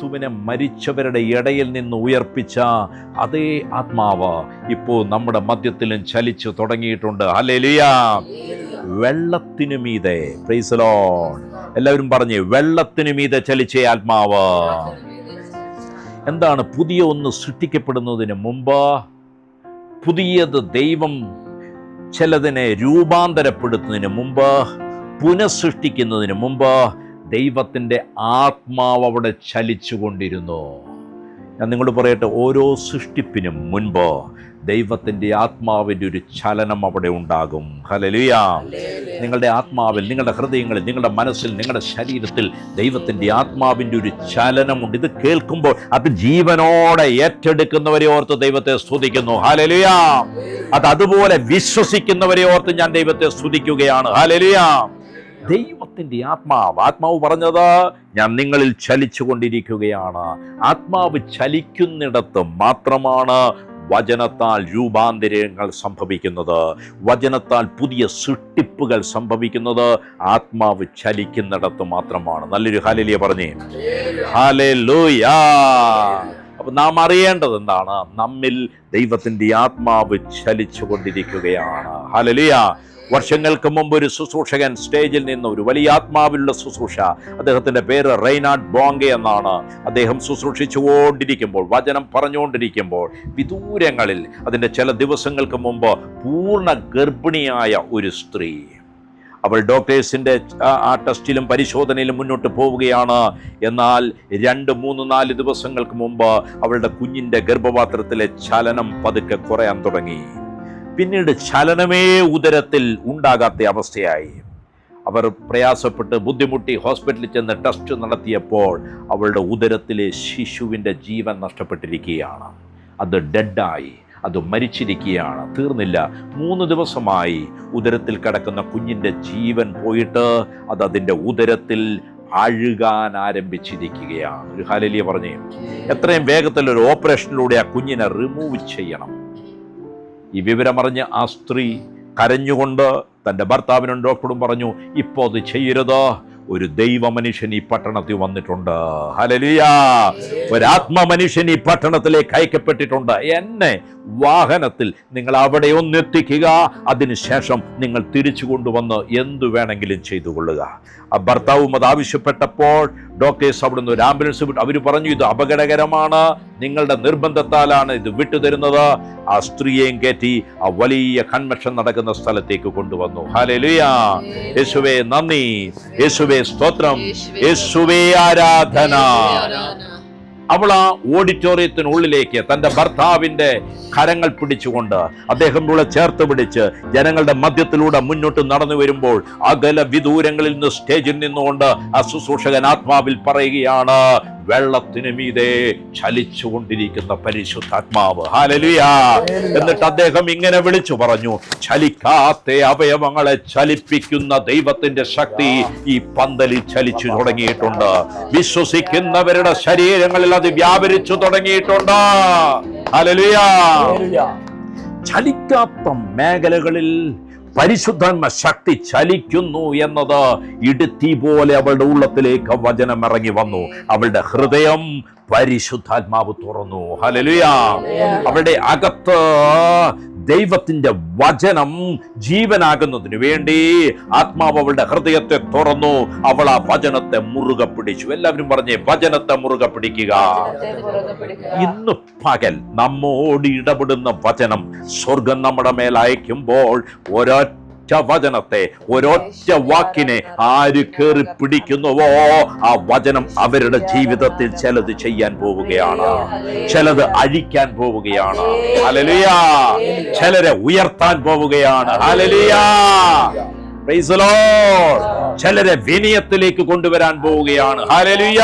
ക്രിസ്തുവിനെ മരിച്ചവരുടെ ഇടയിൽ നിന്ന് ഉയർപ്പിച്ച അതേ ആത്മാവ് ഇപ്പോൾ നമ്മുടെ മധ്യത്തിലും ചലിച്ചു തുടങ്ങിയിട്ടുണ്ട്. ഹല്ലേലൂയ. വെള്ളത്തിനു മീതെ, പ്രൈസ് ദി ലോർഡ്, എല്ലാവരും പറഞ്ഞേ, വെള്ളത്തിനു മീതെ ചലിച്ച ആത്മാവ്. എന്താണ്? പുതിയ ഒന്ന് സൃഷ്ടിക്കപ്പെടുന്നതിന് മുമ്പ്, പുതിയത് ദൈവം ചിലതിനെ രൂപാന്തരപ്പെടുത്തുന്നതിന് മുമ്പ്, പുനഃസൃഷ്ടിക്കുന്നതിന് മുമ്പ് ദൈവത്തിൻ്റെ ആത്മാവ് അവിടെ ചലിച്ചുകൊണ്ടിരുന്നു. ഞാൻ നിങ്ങളോട് പറയട്ടെ, ഓരോ സൃഷ്ടിപ്പിനും മുൻപ് ദൈവത്തിൻ്റെ ആത്മാവിൻ്റെ ഒരു ചലനം അവിടെ ഉണ്ടാകും. ഹല്ലേലൂയ. നിങ്ങളുടെ ആത്മാവിൽ, നിങ്ങളുടെ ഹൃദയങ്ങളിൽ, നിങ്ങളുടെ മനസ്സിൽ, നിങ്ങളുടെ ശരീരത്തിൽ ദൈവത്തിൻ്റെ ആത്മാവിൻ്റെ ഒരു ചലനമുണ്ട്. ഇത് കേൾക്കുമ്പോൾ അത് ജീവനോടെ ഏറ്റെടുക്കുന്നവരെ ഓർത്ത് ദൈവത്തെ സ്തുതിക്കുന്നു. ഹല്ലേലൂയ. അത് അതുപോലെ വിശ്വസിക്കുന്നവരെ ഓർത്ത് ഞാൻ ദൈവത്തെ സ്തുതിക്കുകയാണ്. ഹല്ലേലൂയ. ദൈവത്തിൻ്റെ ആത്മാവ് പറഞ്ഞത്, ഞാൻ നിങ്ങളിൽ ചലിച്ചു കൊണ്ടിരിക്കുകയാണ്. ആത്മാവ് ചലിക്കുന്നിടത്ത് മാത്രമാണ് വചനത്താൽ രൂപാന്തരങ്ങൾ സംഭവിക്കുന്നത്, വചനത്താൽ പുതിയ സൃഷ്ടിപ്പുകൾ സംഭവിക്കുന്നത് ആത്മാവ് ചലിക്കുന്നിടത്ത് മാത്രമാണ്. നല്ലൊരു ഹല്ലേലൂയ പറഞ്ഞേ. ഹല്ലേലൂയ. അപ്പൊ നാം അറിയേണ്ടത് എന്താണ്? നമ്മിൽ ദൈവത്തിൻ്റെ ആത്മാവ് ചലിച്ചു കൊണ്ടിരിക്കുകയാണ്. ഹല്ലേലൂയ. വർഷങ്ങൾക്ക് മുമ്പ് ഒരു ശുശ്രൂഷകൻ സ്റ്റേജിൽ നിന്ന്, ഒരു വലിയ ആത്മാവിലുള്ള ശുശ്രൂഷ, അദ്ദേഹത്തിൻ്റെ പേര് റെയ്നാർഡ് ബോങ്കെ എന്നാണ്. അദ്ദേഹം ശുശ്രൂഷിച്ചുകൊണ്ടിരിക്കുമ്പോൾ, വചനം പറഞ്ഞുകൊണ്ടിരിക്കുമ്പോൾ, വിദൂരങ്ങളിൽ അതിൻ്റെ ചില ദിവസങ്ങൾക്ക് മുമ്പ് പൂർണ്ണ ഗർഭിണിയായ ഒരു സ്ത്രീ, അവൾ ഡോക്ടേഴ്സിൻ്റെ ആ ടെസ്റ്റിലും പരിശോധനയിലും മുന്നോട്ട് പോവുകയാണ്. എന്നാൽ 2, 3, 4 ദിവസങ്ങൾക്ക് മുമ്പ് അവളുടെ കുഞ്ഞിൻ്റെ ഗർഭപാത്രത്തിലെ ചലനം പതുക്കെ കുറയാൻ തുടങ്ങി. പിന്നീട് ചലനമേ ഉദരത്തിൽ ഉണ്ടാകാത്ത അവസ്ഥയായി. അവർ പ്രയാസപ്പെട്ട് ബുദ്ധിമുട്ടി ഹോസ്പിറ്റലിൽ ചെന്ന് ടെസ്റ്റ് നടത്തിയപ്പോൾ അവളുടെ ഉദരത്തിലെ ശിശുവിൻ്റെ ജീവൻ നഷ്ടപ്പെട്ടിരിക്കുകയാണ്. അത് ഡെഡായി, അത് മരിച്ചിരിക്കുകയാണ്. തീർന്നില്ല. 3 ദിവസമായി ഉദരത്തിൽ കിടക്കുന്ന കുഞ്ഞിൻ്റെ ജീവൻ പോയിട്ട് അത് അതിൻ്റെ ഉദരത്തിൽ അഴുകാൻ ആരംഭിച്ചിരിക്കുകയാണ്. ഒരു ഹല്ലേലൂയ പറഞ്ഞേ. എത്രയും വേഗത്തിൽ ഒരു ഓപ്പറേഷനിലൂടെ ആ കുഞ്ഞിനെ റിമൂവ് ചെയ്യണം. ഈ വിവരമറിഞ്ഞ് ആ സ്ത്രീ കരഞ്ഞുകൊണ്ട് തൻ്റെ ഭർത്താവിനും ഡോക്ടറും പറഞ്ഞു, ഇപ്പോൾ അത് ചെയ്യരുത്, ഒരു ദൈവ മനുഷ്യൻ ഈ പട്ടണത്തിൽ വന്നിട്ടുണ്ട്. ഹല്ലേലൂയ. ഒരാത്മ മനുഷ്യൻ ഈ പട്ടണത്തിലേക്ക് അയക്കപ്പെട്ടിട്ടുണ്ട്. എന്നെ വാഹനത്തിൽ നിങ്ങൾ അവിടെ ഒന്നെത്തിക്കുക, അതിനുശേഷം നിങ്ങൾ തിരിച്ചു കൊണ്ടുവന്ന് എന്തു വേണമെങ്കിലും ചെയ്തു കൊള്ളുക. ആ ഭർത്താവും അത് ആവശ്യപ്പെട്ടപ്പോൾ ഡോക്ടേഴ്സ് അവിടുന്ന് ഒരു ആംബുലൻസ് വിട്ടു. അവർ പറഞ്ഞു, ഇത് അപകടകരമാണ്, നിങ്ങളുടെ നിർബന്ധത്താലാണ് ഇത് വിട്ടുതരുന്നത്. ആ സ്ത്രീയെയും കയറ്റി ആ വലിയ കൺവെൻഷൻ നടക്കുന്ന സ്ഥലത്തേക്ക് കൊണ്ടുവന്നു. ഹല്ലേലൂയ. യേശുവേ നന്ദി, യേശുവേ സ്തോത്രം, യേശുവേ ആരാധന. അവൾ ആ ഓഡിറ്റോറിയത്തിനുള്ളിലേക്ക് തൻ്റെ ഭർത്താവിൻ്റെ കരങ്ങൾ പിടിച്ചുകൊണ്ട് അദ്ദേഹം ഇവിടെ ചേർത്ത് പിടിച്ച് ജനങ്ങളുടെ മധ്യത്തിലൂടെ മുന്നോട്ട് നടന്നു വരുമ്പോൾ അകല വിദൂരങ്ങളിൽ നിന്ന് സ്റ്റേജിൽ നിന്നുകൊണ്ട് ആ ശുശ്രൂഷകൻ ആത്മാവിൽ പറയുകയാണ്, വെള്ളത്തിന് മീതെ ചലിച്ചുകൊണ്ടിരിക്കുന്ന പരിശുദ്ധാത്മാവ്. ഹല്ലേലൂയ. എന്നിട്ട് അദ്ദേഹം ഇങ്ങനെ വിളിച്ചു പറഞ്ഞു, ചലിക്കാത്ത അവയവങ്ങളെ ചലിപ്പിക്കുന്ന ദൈവത്തിന്റെ ശക്തി ഈ പന്തലിൽ ചലിച്ചു തുടങ്ങിയിട്ടുണ്ട്. വിശ്വസിക്കുന്നവരുടെ ശരീരങ്ങളിൽ അത് വ്യാപരിച്ചു തുടങ്ങിയിട്ടുണ്ട്. ഹല്ലേലൂയ. ചലിക്കാത്ത മേഖലകളിൽ പരിശുദ്ധാത്മ ശക്തി ചലിക്കുന്നു എന്നത് ഇടുത്തി പോലെ അവളുടെ ഉള്ളത്തിലേക്ക് വചനം ഇറങ്ങി വന്നു. അവളുടെ ഹൃദയം പരിശുദ്ധാത്മാവ് തുറന്നു. ഹല്ലേലൂയ. അവളുടെ അകത്ത് ദൈവത്തിന്റെ വചനം ജീവനാകുന്നതിന് വേണ്ടി ആത്മാവ് അവളുടെ ഹൃദയത്തെ തുറന്നു. അവൾ ആ വചനത്തെ മുറുകെ പിടിച്ചു. എല്ലാവരും പറഞ്ഞേ, വചനത്തെ മുറുകെ പിടിക്കുക. ഇന്ന് പകൽ നമ്മോട് ഇടപെടുന്ന വചനം സ്വർഗം നമ്മുടെ മേൽ അയക്കുമ്പോൾ ഒരൊറ്റ വചനത്തെ, ഒരൊറ്റ വാക്കിനെ ആര് കയറി പിടിക്കുന്നുവോ ആ വചനം അവരുടെ ജീവിതത്തിൽ ചിലത് ചെയ്യാൻ പോവുകയാണ്, ചിലത് അഴിക്കാൻ പോവുകയാണ്. ഹല്ലേലൂയ. ചിലരെ ഉയർത്താൻ പോവുകയാണ്. ഹല്ലേലൂയ. Praise the Lord. ചിലരെ വിനയത്തിലേക്ക് കൊണ്ടുവരാൻ പോവുകയാണ്. ഹല്ലേലൂയ.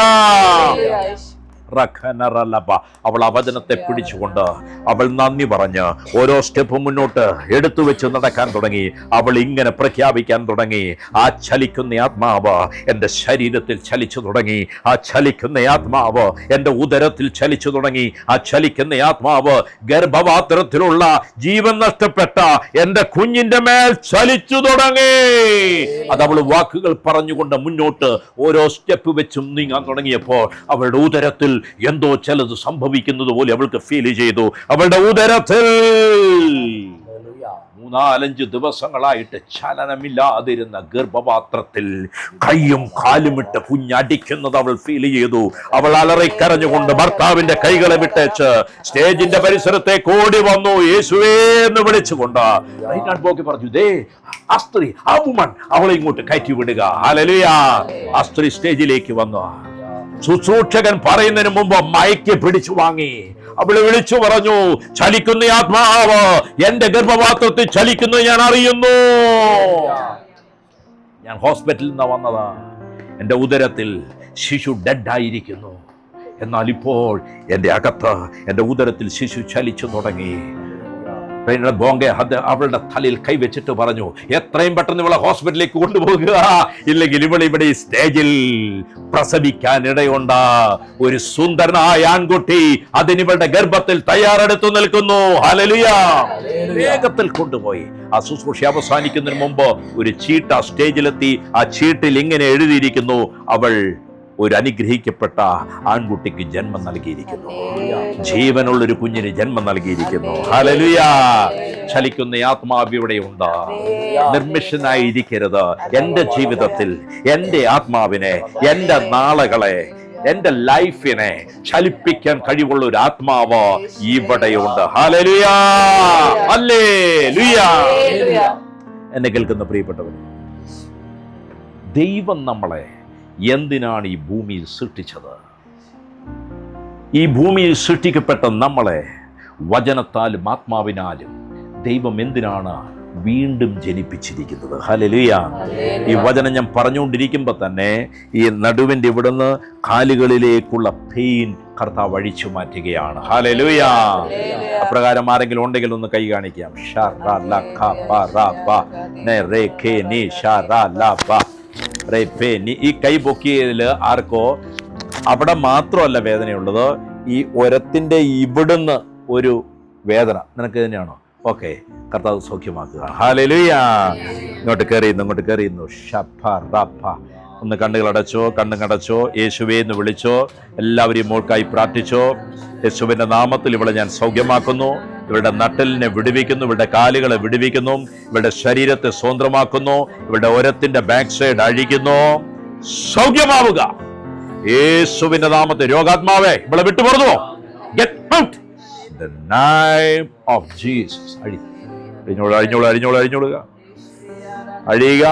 അവൾ ആ വചനത്തെ പിടിച്ചുകൊണ്ട് അവൾ നന്ദി പറഞ്ഞ് ഓരോ സ്റ്റെപ്പ് മുന്നോട്ട് എടുത്തു വെച്ച് നടക്കാൻ തുടങ്ങി. അവൾ ഇങ്ങനെ പ്രഖ്യാപിക്കാൻ തുടങ്ങി, ആ ചലിക്കുന്ന ആത്മാവ് എൻ്റെ ശരീരത്തിൽ ചലിച്ചു തുടങ്ങി, ആ ചലിക്കുന്ന ആത്മാവ് എൻ്റെ ഉദരത്തിൽ ചലിച്ചു തുടങ്ങി, ആ ചലിക്കുന്ന ആത്മാവ് ഗർഭപാത്രത്തിലുള്ള ജീവൻ നഷ്ടപ്പെട്ട എൻ്റെ കുഞ്ഞിന്റെ മേൽ ചലിച്ചു തുടങ്ങി. അത് അവൾ വാക്കുകൾ പറഞ്ഞുകൊണ്ട് മുന്നോട്ട് ഓരോ സ്റ്റെപ്പ് വെച്ചും നീങ്ങാൻ തുടങ്ങിയപ്പോൾ അവളുടെ ഉദരത്തിൽ എന്തോ ചിലത് സംഭവിക്കുന്നത് പോലെ അവൾക്ക് ഫീൽ ചെയ്തു. അവളുടെ ഉദരത്തിൽ 3-4 ദിവസങ്ങളായിട്ട് ചലനമില്ലാതിരുന്ന ഗർഭപാത്രത്തിൽ കൈയും കാലുമിട്ട് കുഞ്ഞടിക്കുന്നത് അവൾ ഫീൽ ചെയ്തു. അവൾ അലറിക്കരഞ്ഞുകൊണ്ട് ഭർത്താവിന്റെ കൈകളെ വിട്ടേച്ച് സ്റ്റേജിന്റെ പരിസരത്തേക്ക് ഓടി വന്നു, യേശുവേ എന്ന് വിളിച്ചുകൊണ്ട്. പറഞ്ഞു, ദേ ആ സ്ത്രീ, ആ വുമൺ, അവളെ ഇങ്ങോട്ട് കയറ്റി വിടുക. ഹല്ലേലൂയ. ആ സ്ത്രീ സ്റ്റേജിലേക്ക് വന്നു. ശുശ്രൂഷകൻ പറയുന്നതിന് മുമ്പ് മയക്കി പിടിച്ചു വാങ്ങി. അവള് വിളിച്ചു പറഞ്ഞു, ചലിക്കുന്ന ആത്മാവ് എന്റെ ഗർഭപാത്രത്തിൽ ചലിക്കുന്നത് ഞാൻ അറിയുന്നു. ഞാൻ ഹോസ്പിറ്റലിൽ നിന്ന് വന്നതാ. എൻ്റെ ഉദരത്തിൽ ശിശു ഡെഡായിരിക്കുന്നു. എന്നാൽ ഇപ്പോൾ എൻ്റെ അകത്ത് എൻ്റെ ഉദരത്തിൽ ശിശു ചലിച്ചു തുടങ്ങി. അവളുടെ തലയിൽ കൈവച്ചിട്ട് പറഞ്ഞു, എത്രയും പെട്ടെന്ന് ഇവളെ ഹോസ്പിറ്റലിലേക്ക് കൊണ്ടുപോകുക, ഇല്ലെങ്കിൽ ഇവിടെ സ്റ്റേജിൽ പ്രസവിക്കാൻ ഇടയുണ്ട്. ഒരു സുന്ദരനായ ആൺകുട്ടി അതിനിവളുടെ ഗർഭത്തിൽ തയ്യാറെടുത്തു നിൽക്കുന്നു. ഹല്ലേലൂയ. വേഗത്തിൽ കൊണ്ടുപോയി. ആ ശുശ്രൂഷ അവസാനിക്കുന്നതിന് മുമ്പ് ഒരു ചീട്ട് ആ സ്റ്റേജിലെത്തി. ആ ചീട്ടിൽ ഇങ്ങനെ എഴുതിയിരിക്കുന്നു, അവൾ ഒരു അനുഗ്രഹിക്കപ്പെട്ട ആൺകുട്ടിക്ക് ജന്മം നൽകിയിരിക്കുന്നു, ജീവനുള്ളൊരു കുഞ്ഞിന് ജന്മം നൽകിയിരിക്കുന്നു. ഹല്ലേലൂയ. ചലിക്കുന്ന ആത്മാവ് ഇവിടെയുണ്ട്. നിർമ്മിഷനായിരിക്കരുത്. എൻ്റെ ജീവിതത്തിൽ എൻ്റെ ആത്മാവിനെ, എൻ്റെ നാളുകളെ, എൻ്റെ ലൈഫിനെ ചലിപ്പിക്കാൻ കഴിവുള്ള ഒരു ആത്മാവ് ഇവിടെയുണ്ട്. ഹല്ലേലൂയ. ഹല്ലേലൂയ. എന്നെ കേൾക്കുന്ന പ്രിയപ്പെട്ടവർ, ദൈവം നമ്മളെ എന്തിനാണ് ഈ ഭൂമിയിൽ സൃഷ്ടിച്ചത്? ഈ ഭൂമിയിൽ സൃഷ്ടിക്കപ്പെട്ട നമ്മളെ വചനത്താലും ആത്മാവിനാലും ദൈവം എന്തിനാണ് വീണ്ടും ജനിപ്പിച്ചിരിക്കുന്നത്? ഹല്ലേലൂയ. ഈ വചനം ഞാൻ പറഞ്ഞുകൊണ്ടിരിക്കുമ്പോൾ തന്നെ ഈ നടുവിൻ്റെ ഇവിടുന്ന് കാലുകളിലേക്കുള്ള പെയിൻ കർത്താവ് അഴിച്ചു മാറ്റുകയാണ്. ഹല്ലേലൂയ. അപ്രകാരം ആരെങ്കിലും ഉണ്ടെങ്കിൽ ഒന്ന് കൈ കാണിക്കാം. ഈ കൈ പൊക്കിയതിൽ ആർക്കോ അവിടെ മാത്രമല്ല വേദനയുള്ളത്, ഈ ഒരത്തിന്റെ ഇവിടുന്ന് ഒരു വേദന നിനക്ക് തന്നെയാണോ? ഓക്കെ, കർത്താവ് സൗഖ്യമാക്കുക. ഹല്ലേലൂയ. ഇങ്ങോട്ട് കയറിയുന്നു, ഇങ്ങോട്ട് കയറിയുന്നു. ഒന്ന് കണ്ണുകൾ അടച്ചോ, കണ്ണുകടച്ചോ, യേശുവേ എന്ന് വിളിച്ചോ. എല്ലാവരെയും മോൾക്കായി പ്രാർത്ഥിച്ചോ. യേശുവിന്റെ നാമത്തിൽ ഇവളെ ഞാൻ സൗഖ്യമാക്കുന്നു. ഇവരുടെ നട്ടലിനെ വിടുവിക്കുന്നു, ഇവരുടെ കാലുകളെ വിടുവിക്കുന്നു, ഇവരുടെ ശരീരത്തെ സ്വതന്ത്രമാക്കുന്നു, ഇവരുടെ ഒരത്തിന്റെ ബാക്ക് സൈഡ് അഴിക്കുന്നു. സൗഖ്യമാവുക യേശുവിന്റെ നാമത്തിൽ. രോഗാത്മാവേ ഇവളെ വിട്ടു പുറത്തുപോ. Get out in the name of Jesus. അഴിഞ്ഞോളൂ, അഴിഞ്ഞോളൂ, അഴിഞ്ഞോളൂ, അഴിഞ്ഞോളുക, അഴിയുക.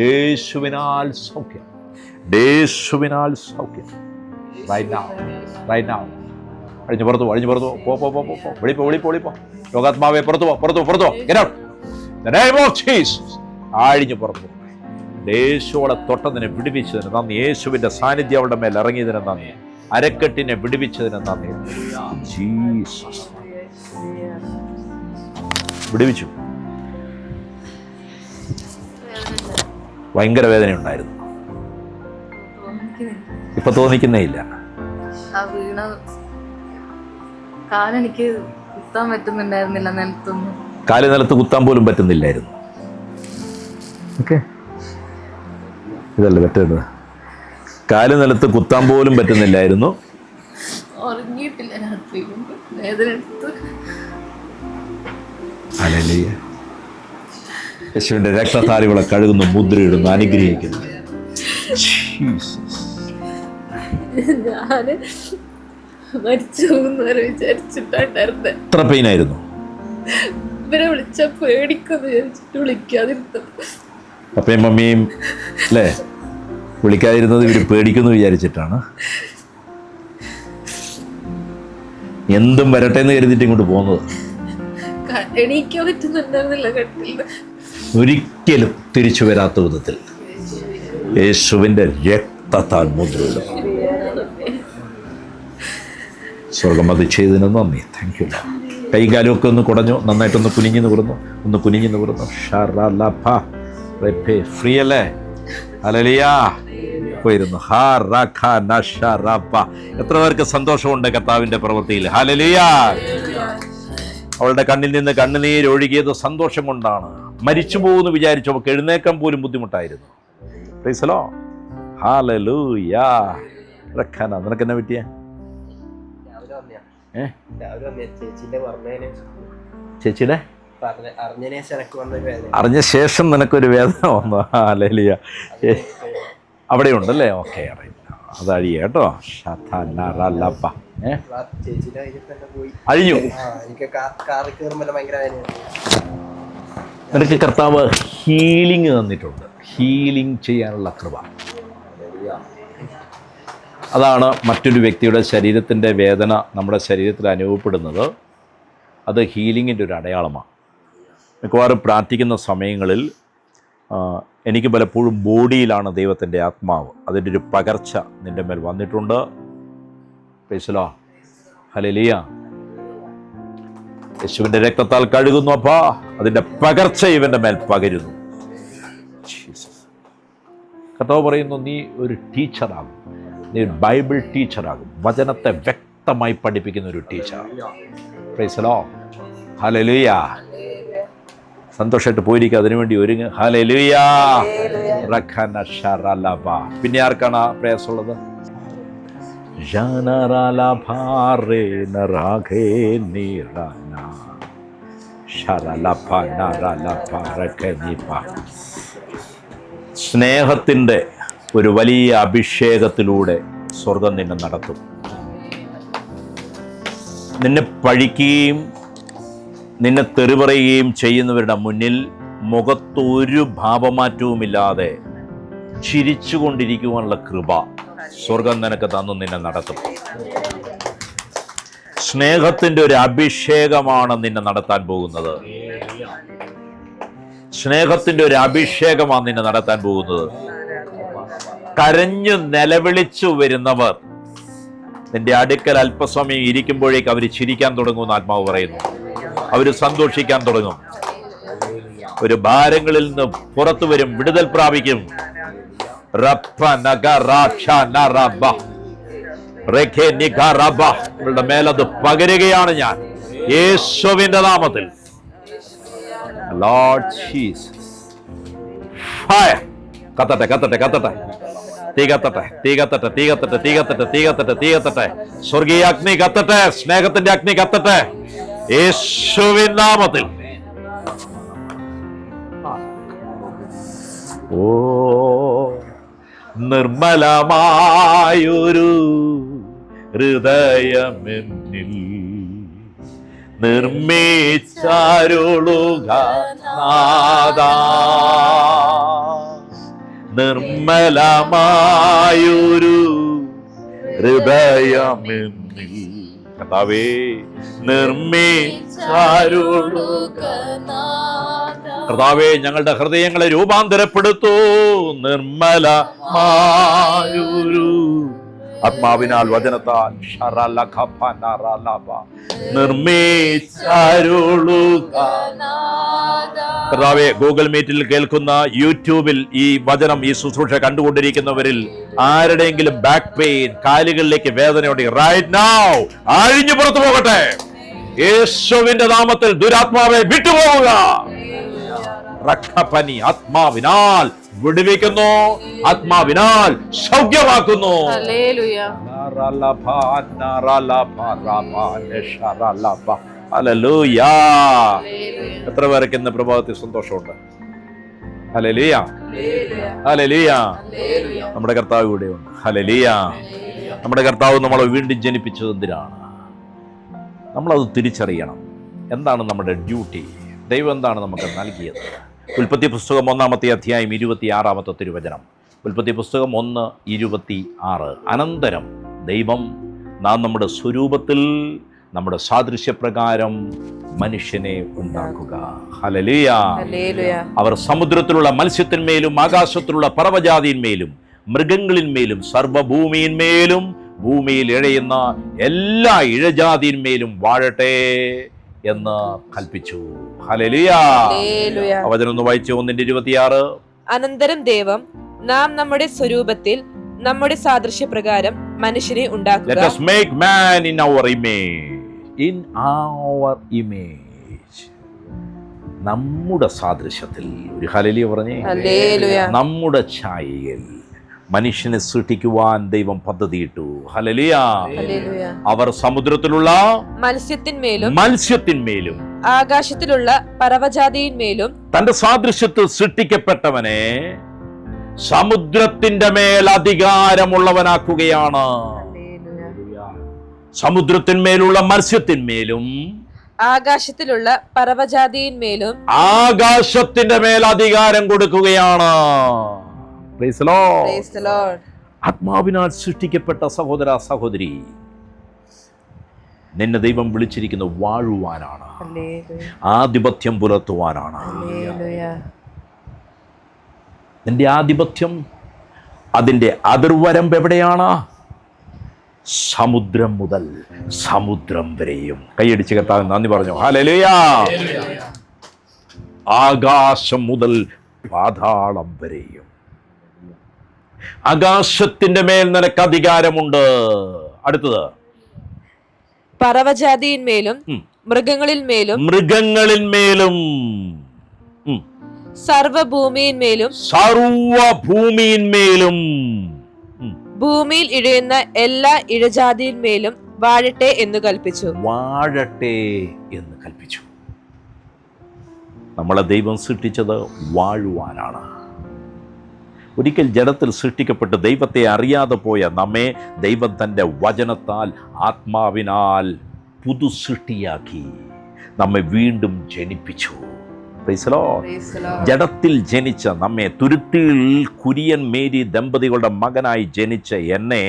യേശുവിനാൽ സൗഖ്യം, യേശുവിനാൽ സൗഖ്യം. Right now, right now. അഴിഞ്ഞു പുറത്തു, അഴിഞ്ഞു പുറത്തു പോ, പോ, പോ, പോ, വെളിപ്പോ, വെളിപ്പോ, വെളിപ്പോ. രോഗാത്മാവെ പുറത്തു പോ, പുറത്തു, പുറത്തു. Get out. In the name of Jesus. അഴിഞ്ഞു പുറത്തു. യേശുവോടെ തൊട്ടതിനെ വിടുവിച്ചതിന് നന്ദി. യേശുവിന്റെ സാന്നിധ്യം അവളുടെ മേൽ ഇറങ്ങിയതിന് നന്ദി. അരക്കെട്ടിനെ വിടുവിച്ചതിന് നന്ദി. ജീസസ് വിടുവിച്ചു. ഭയങ്കര വേദനയുണ്ടായിരുന്നു. ഇപ്പൊ തോന്നിക്കുന്നേ ഇല്ല. കാലെനിക്ക് കുത്താൻ പറ്റുന്നുണ്ടായിരുന്നില്ല, നിലത്തൊന്നും. കാല് നിലത്ത് കുത്താൻ പോലും പറ്റുന്നില്ലായിരുന്നു. ഇതല്ലേ പറ്റുന്നത്? കാല് നിലത്ത് കുത്താൻ പോലും പറ്റുന്നില്ലായിരുന്നു. ഉറങ്ങിയിട്ടില്ല രാത്രി, വേദന എടുത്ത്. ഹല്ലേലൂയ. യേശുവിന്റെ രക്തത്താലികളെ കഴുകുന്നു, മുദ്രയിടുന്നു, അനുഗ്രഹിക്കുന്നു. ഞാന് മരിച്ചു പോകുന്നവരെ വിചാരിച്ചിട്ടുണ്ടായിരുന്നെ. എത്ര പെയിനായിരുന്നു? ഇവരെ വിളിച്ച പേടിക്കൊന്ന് വിചാരിച്ചിട്ട് വിളിക്കാതിരുന്നത്. പപ്പയും മമ്മിയും അല്ലേ വിളിക്കാതിരുന്നത് ഇവര് പേടിക്കുന്നു വിചാരിച്ചിട്ടാണ്. എന്തും വരട്ടെ എന്ന് കരുതിയിട്ട് ഇങ്ങോട്ട് പോകുന്നത്. എണീക്കാൻ പറ്റുന്നുണ്ടായിരുന്നില്ല കട്ടില്. ഒരിക്കലും തിരിച്ചു വരാത്ത വിധത്തിൽ യേശുവിൻ്റെ രക്തത്താൽ മുദ്രയിടും. സ്വർഗം അത് ചെയ്തതിന് നന്ദി. Thank you. കൈ കാലും ഒക്കെ ഒന്ന് കുടഞ്ഞു, നന്നായിട്ടൊന്ന് കുനിഞ്ഞു നിവർന്നു. ഫ്രീ അല്ലേ? ഹല്ലേലൂയ. പോയിരുന്നു. എത്ര പേർക്ക് സന്തോഷമുണ്ട് കർത്താവിൻ്റെ പ്രവൃത്തിയിൽ? ഹല്ലേലൂയ. അവളുടെ കണ്ണിൽ നിന്ന് കണ്ണുനീരൊഴുകിയത് സന്തോഷം കൊണ്ടാണ്. മരിച്ചു പോകുമെന്ന് വിചാരിച്ചു. അവൾക്ക് എഴുന്നേക്കാൻ പോലും ബുദ്ധിമുട്ടായിരുന്നു. Price the Lord. ഹല്ലേലൂയ. നിനക്കെന്നാ പറ്റിയ? ചേച്ചിയുടെ അറിഞ്ഞ ശേഷം നിനക്കൊരു വേദന വന്നു. ഹല്ലേലൂയ. അവിടെ ഉണ്ടല്ലേ? ഓക്കെ, അറിയില്ല, അതഴിയ കേട്ടോ. അഴിഞ്ഞു. നിനക്ക് കർത്താവ് ഹീലിംഗ് തന്നിട്ടുണ്ട്. ഹീലിംഗ് ചെയ്യാനുള്ള കൃപ. അതാണ് മറ്റൊരു വ്യക്തിയുടെ ശരീരത്തിൻ്റെ വേദന നമ്മുടെ ശരീരത്തിൽ അനുഭവപ്പെടുന്നത്. അത് ഹീലിങ്ങിൻ്റെ ഒരു അടയാളമാണ്. മിക്കവാറും പ്രാർത്ഥിക്കുന്ന സമയങ്ങളിൽ എനിക്ക് പലപ്പോഴും ബോഡിയിലാണ് ദൈവത്തിൻ്റെ ആത്മാവ്. അതിൻ്റെ ഒരു പകർച്ച നിൻ്റെ മേൽ വന്നിട്ടുണ്ട്. Price the Lord. ഹല്ലേലൂയ. യേശുവിൻ്റെ രക്തത്താൽ കഴുകുന്നു അപ്പാ. അതിൻ്റെ പകർച്ച ഇവൻ്റെ മേൽ പകരുന്നു. കർത്താവ് പറയുന്നു, നീ ഒരു ടീച്ചറാകും. നീ ഒരു ബൈബിൾ ടീച്ചറാകും. വചനത്തെ വ്യക്തമായി പഠിപ്പിക്കുന്ന ഒരു teacher. Price the Lord. Hallelujah. സന്തോഷമായിട്ട് പോയിരിക്കുക. അതിനുവേണ്ടി ഒരുങ്ങ്. ഹല്ലേലൂയ. പിന്നെ ആർക്കാണ് ആ പ്രയാസമുള്ളത്? സ്നേഹത്തിൻ്റെ ഒരു വലിയ അഭിഷേകത്തിലൂടെ സ്വർഗം നിന്നെ നടത്തും. നിന്നെ പഴിക്കുകയും നിന്നെ തെറിപറയുകയും ചെയ്യുന്നവരുടെ മുന്നിൽ മുഖത്തൊരു ഭാവമാറ്റവുമില്ലാതെ ചിരിച്ചുകൊണ്ടിരിക്കുവാനുള്ള കൃപ സ്വർഗം നിനക്ക് തന്നു നിന്നെ നടത്തും. സ്നേഹത്തിൻ്റെ ഒരു അഭിഷേകമാണ് നിന്നെ നടത്താൻ പോകുന്നത്. സ്നേഹത്തിൻ്റെ ഒരു അഭിഷേകമാണ് നിന്നെ നടത്താൻ പോകുന്നത്. കരഞ്ഞു നിലവിളിച്ചു വരുന്നവർ നിന്റെ അടുക്കൽ അല്പസമയം ഇരിക്കുമ്പോഴേക്ക് അവർ ചിരിക്കാൻ തുടങ്ങുമെന്ന് ആത്മാവ് പറയുന്നു. അവർ സന്തോഷിക്കാൻ തുടങ്ങും. ഒരു ഭാരങ്ങളിൽ നിന്ന് പുറത്തു വരും, വിടുതൽ പ്രാപിക്കും. നിങ്ങളുടെ മേലത് പകരുകയാണ് ഞാൻ യേശുവിന്റെ നാമത്തിൽ. Lord Jesus. ഫയർ. കത്തട്ടെ കത്തട്ടെ കത്തട്ടെ. തീ കത്തട്ടെ തീ കത്തട്ടെ തീ കത്തട്ടെ തീ കത്തട്ടെ തീ കത്തട്ടെ തീ കത്തട്ടെ. സ്വർഗീയ അഗ്നി കത്തട്ടെ. സ്നേഹത്തിന്റെ അഗ്നി കത്തട്ടെ യേശുവിൻ നാമത്തിൽ. ഓ നിർമ്മലമായൊരു ഹൃദയമെന്നിൽ നിർമ്മിച്ചാരുളുക നാഥാ. നിർമ്മലമായൊരു ഹൃദയമെന്നിൽ കർത്താവേ നിർമ്മിച്ചാരുളുക. കർത്താവേ ഞങ്ങളുടെ ഹൃദയങ്ങളെ രൂപാന്തരപ്പെടുത്തൂ. നിർമ്മലമായൊരു ആത്മാവിനാൽ വചനത്താൽ നിർമ്മിച്ചാരുളുക. കർത്താവേ ഗൂഗിൾ മീറ്റിൽ കേൾക്കുന്ന, യൂട്യൂബിൽ ഈ വചനം ഈ ശുശ്രൂഷ കണ്ടുകൊണ്ടിരിക്കുന്നവരിൽ ആരുടെയെങ്കിലും ബാക്ക് പെയിൻ, കാലുകളിലേക്ക് വേദനയുണ്ടെങ്കിൽ റൈറ്റ് നൗ അഴിഞ്ഞു പുറത്തു പോകട്ടെ. യേശുവിന്റെ നാമത്തിൽ ദുരാത്മാവെ വിട്ടുപോവുക. രക്തപനി ആത്മാവിനാൽ വിടുവിക്കുന്നു, ആത്മാവിനാൽ സൗഖ്യമാക്കുന്നു. എത്ര പേർക്ക് ഇന്ന് പ്രഭാതത്തിൽ സന്തോഷമുണ്ട്? Hallelujah hallelujah. നമ്മുടെ കർത്താവ് ഇവിടെയുണ്ട്. ഹല്ലേലൂയ. നമ്മുടെ കർത്താവ് നമ്മളെ വീണ്ടും ജനിപ്പിച്ചത് എന്തിനാണ്? നമ്മളത് തിരിച്ചറിയണം. എന്താണ് നമ്മുടെ ഡ്യൂട്ടി? ദൈവം എന്താണ് നമുക്ക് നൽകിയത്? ഉൽപ്പത്തി പുസ്തകം 1-ാമത്തെ അധ്യായം 26-ാമത്തെ തിരുവചനം. ഉൽപ്പത്തി പുസ്തകം 1:26. അനന്തരം ദൈവം നാം നമ്മുടെ സ്വരൂപത്തിൽ നമ്മുടെ സാദൃശ്യപ്രകാരം മനുഷ്യനെ ഉണ്ടാക്കുക. ഹല്ലേലൂയ. അവർ സമുദ്രത്തിലുള്ള മത്സ്യത്തിന്മേലും ആകാശത്തിലുള്ള പറവജാതിന്മേലും മൃഗങ്ങളിന്മേലും സർവ്വഭൂമിയിന്മേലും ഭൂമിയിൽ ഇഴയുന്ന എല്ലാ ഇഴജാതിന്മേലും വാഴട്ടെ എന്ന് കൽപ്പിച്ചു. ഹല്ലേലൂയ. വചനം ഒന്ന് വായിച്ചു. 1:26. അനന്തരം ദൈവം നാം നമ്മുടെ സ്വരൂപത്തിൽ നമ്മുടെ സാദൃശ്യപ്രകാരം മനുഷ്യനെ ഉണ്ടാക്കുക. Let us make man in our image. In our image. നമ്മുടെ സാദൃശ്യത്തിൽ. ഒരു ഹല്ലേലൂയ പറഞ്ഞേ. ഹല്ലേലൂയ. നമ്മുടെ ഛായയിൽ മനുഷ്യനെ സൃഷ്ടിക്കുവാൻ ദൈവം പദ്ധതിയിട്ടു. ഹല്ലേലൂയ. ഹല്ലേലൂയ. അവർ സമുദ്രത്തിലുള്ള മത്സ്യത്തിന്മേലും ആകാശത്തിലുള്ള പറവജാതിയിന്മേലും തന്റെ സാദൃശ്യത്തിൽ സൃഷ്ടിക്കപ്പെട്ടവനെ സമുദ്രത്തിന്റെ മേൽ അധികാരമുള്ളവനാക്കുകയാണ്. സമുദ്രത്തിന്മേലുള്ള മത്സ്യത്തിന്മേലും ആകാശത്തിലുള്ള പറവജാതിയിന്മേലും ആകാശത്തിന്റെ മേൽ അധികാരം കൊടുക്കുകയാണ്. Praise the Lord. Praise the Lord. ആത്മാവിനാൽ സൃഷ്ടിക്കപ്പെട്ട സഹോദര സഹോദരി, നിന്നെ ദൈവം വിളിച്ചിരിക്കുന്ന വാഴുവാനാണ്, ആധിപത്യം പുലർത്തുവാനാണ്. നിന്റെ ആധിപത്യം, അതിന്റെ അതിർവരമ്പ് എവിടെയാണ്? സമുദ്രം മുതൽ സമുദ്രം വരെയും. കൈയടിച്ച് കർത്താവിന് നന്ദി പറഞ്ഞു. ഹല്ലേലൂയ. ആകാശം മുതൽ പാതാളം വരെയും. ആകാശത്തിന്റെ മേൽ നിനക്ക് അധികാരമുണ്ട്. അടുത്തത് പറവജാതിയിന്മേലും മൃഗങ്ങളിന്മേലും സർവഭൂമിയിന്മേലും ഭൂമിയിൽ ഇഴയുന്ന എല്ലാ ഇഴജാതിയിന്മേലും വാഴട്ടെ എന്ന് കൽപ്പിച്ചു. വാഴട്ടെ എന്ന് കൽപ്പിച്ചു. നമ്മളെ ദൈവം സൃഷ്ടിച്ചത് വാഴുവാനാണ്. ഒരിക്കൽ ജഡത്തിൽ സൃഷ്ടിക്കപ്പെട്ട് ദൈവത്തെ അറിയാതെ പോയ നമ്മെ ദൈവം തൻ്റെ വചനത്താൽ ആത്മാവിനാൽ പുതുസൃഷ്ടിയാക്കി നമ്മെ വീണ്ടും ജനിപ്പിച്ചു. Praise the Lord. ജഡത്തിൽ ജനിച്ച നമ്മെ, തുരുത്തിയിൽ കുര്യൻ മേരി ദമ്പതികളുടെ മകനായി ജനിച്ച എന്നെ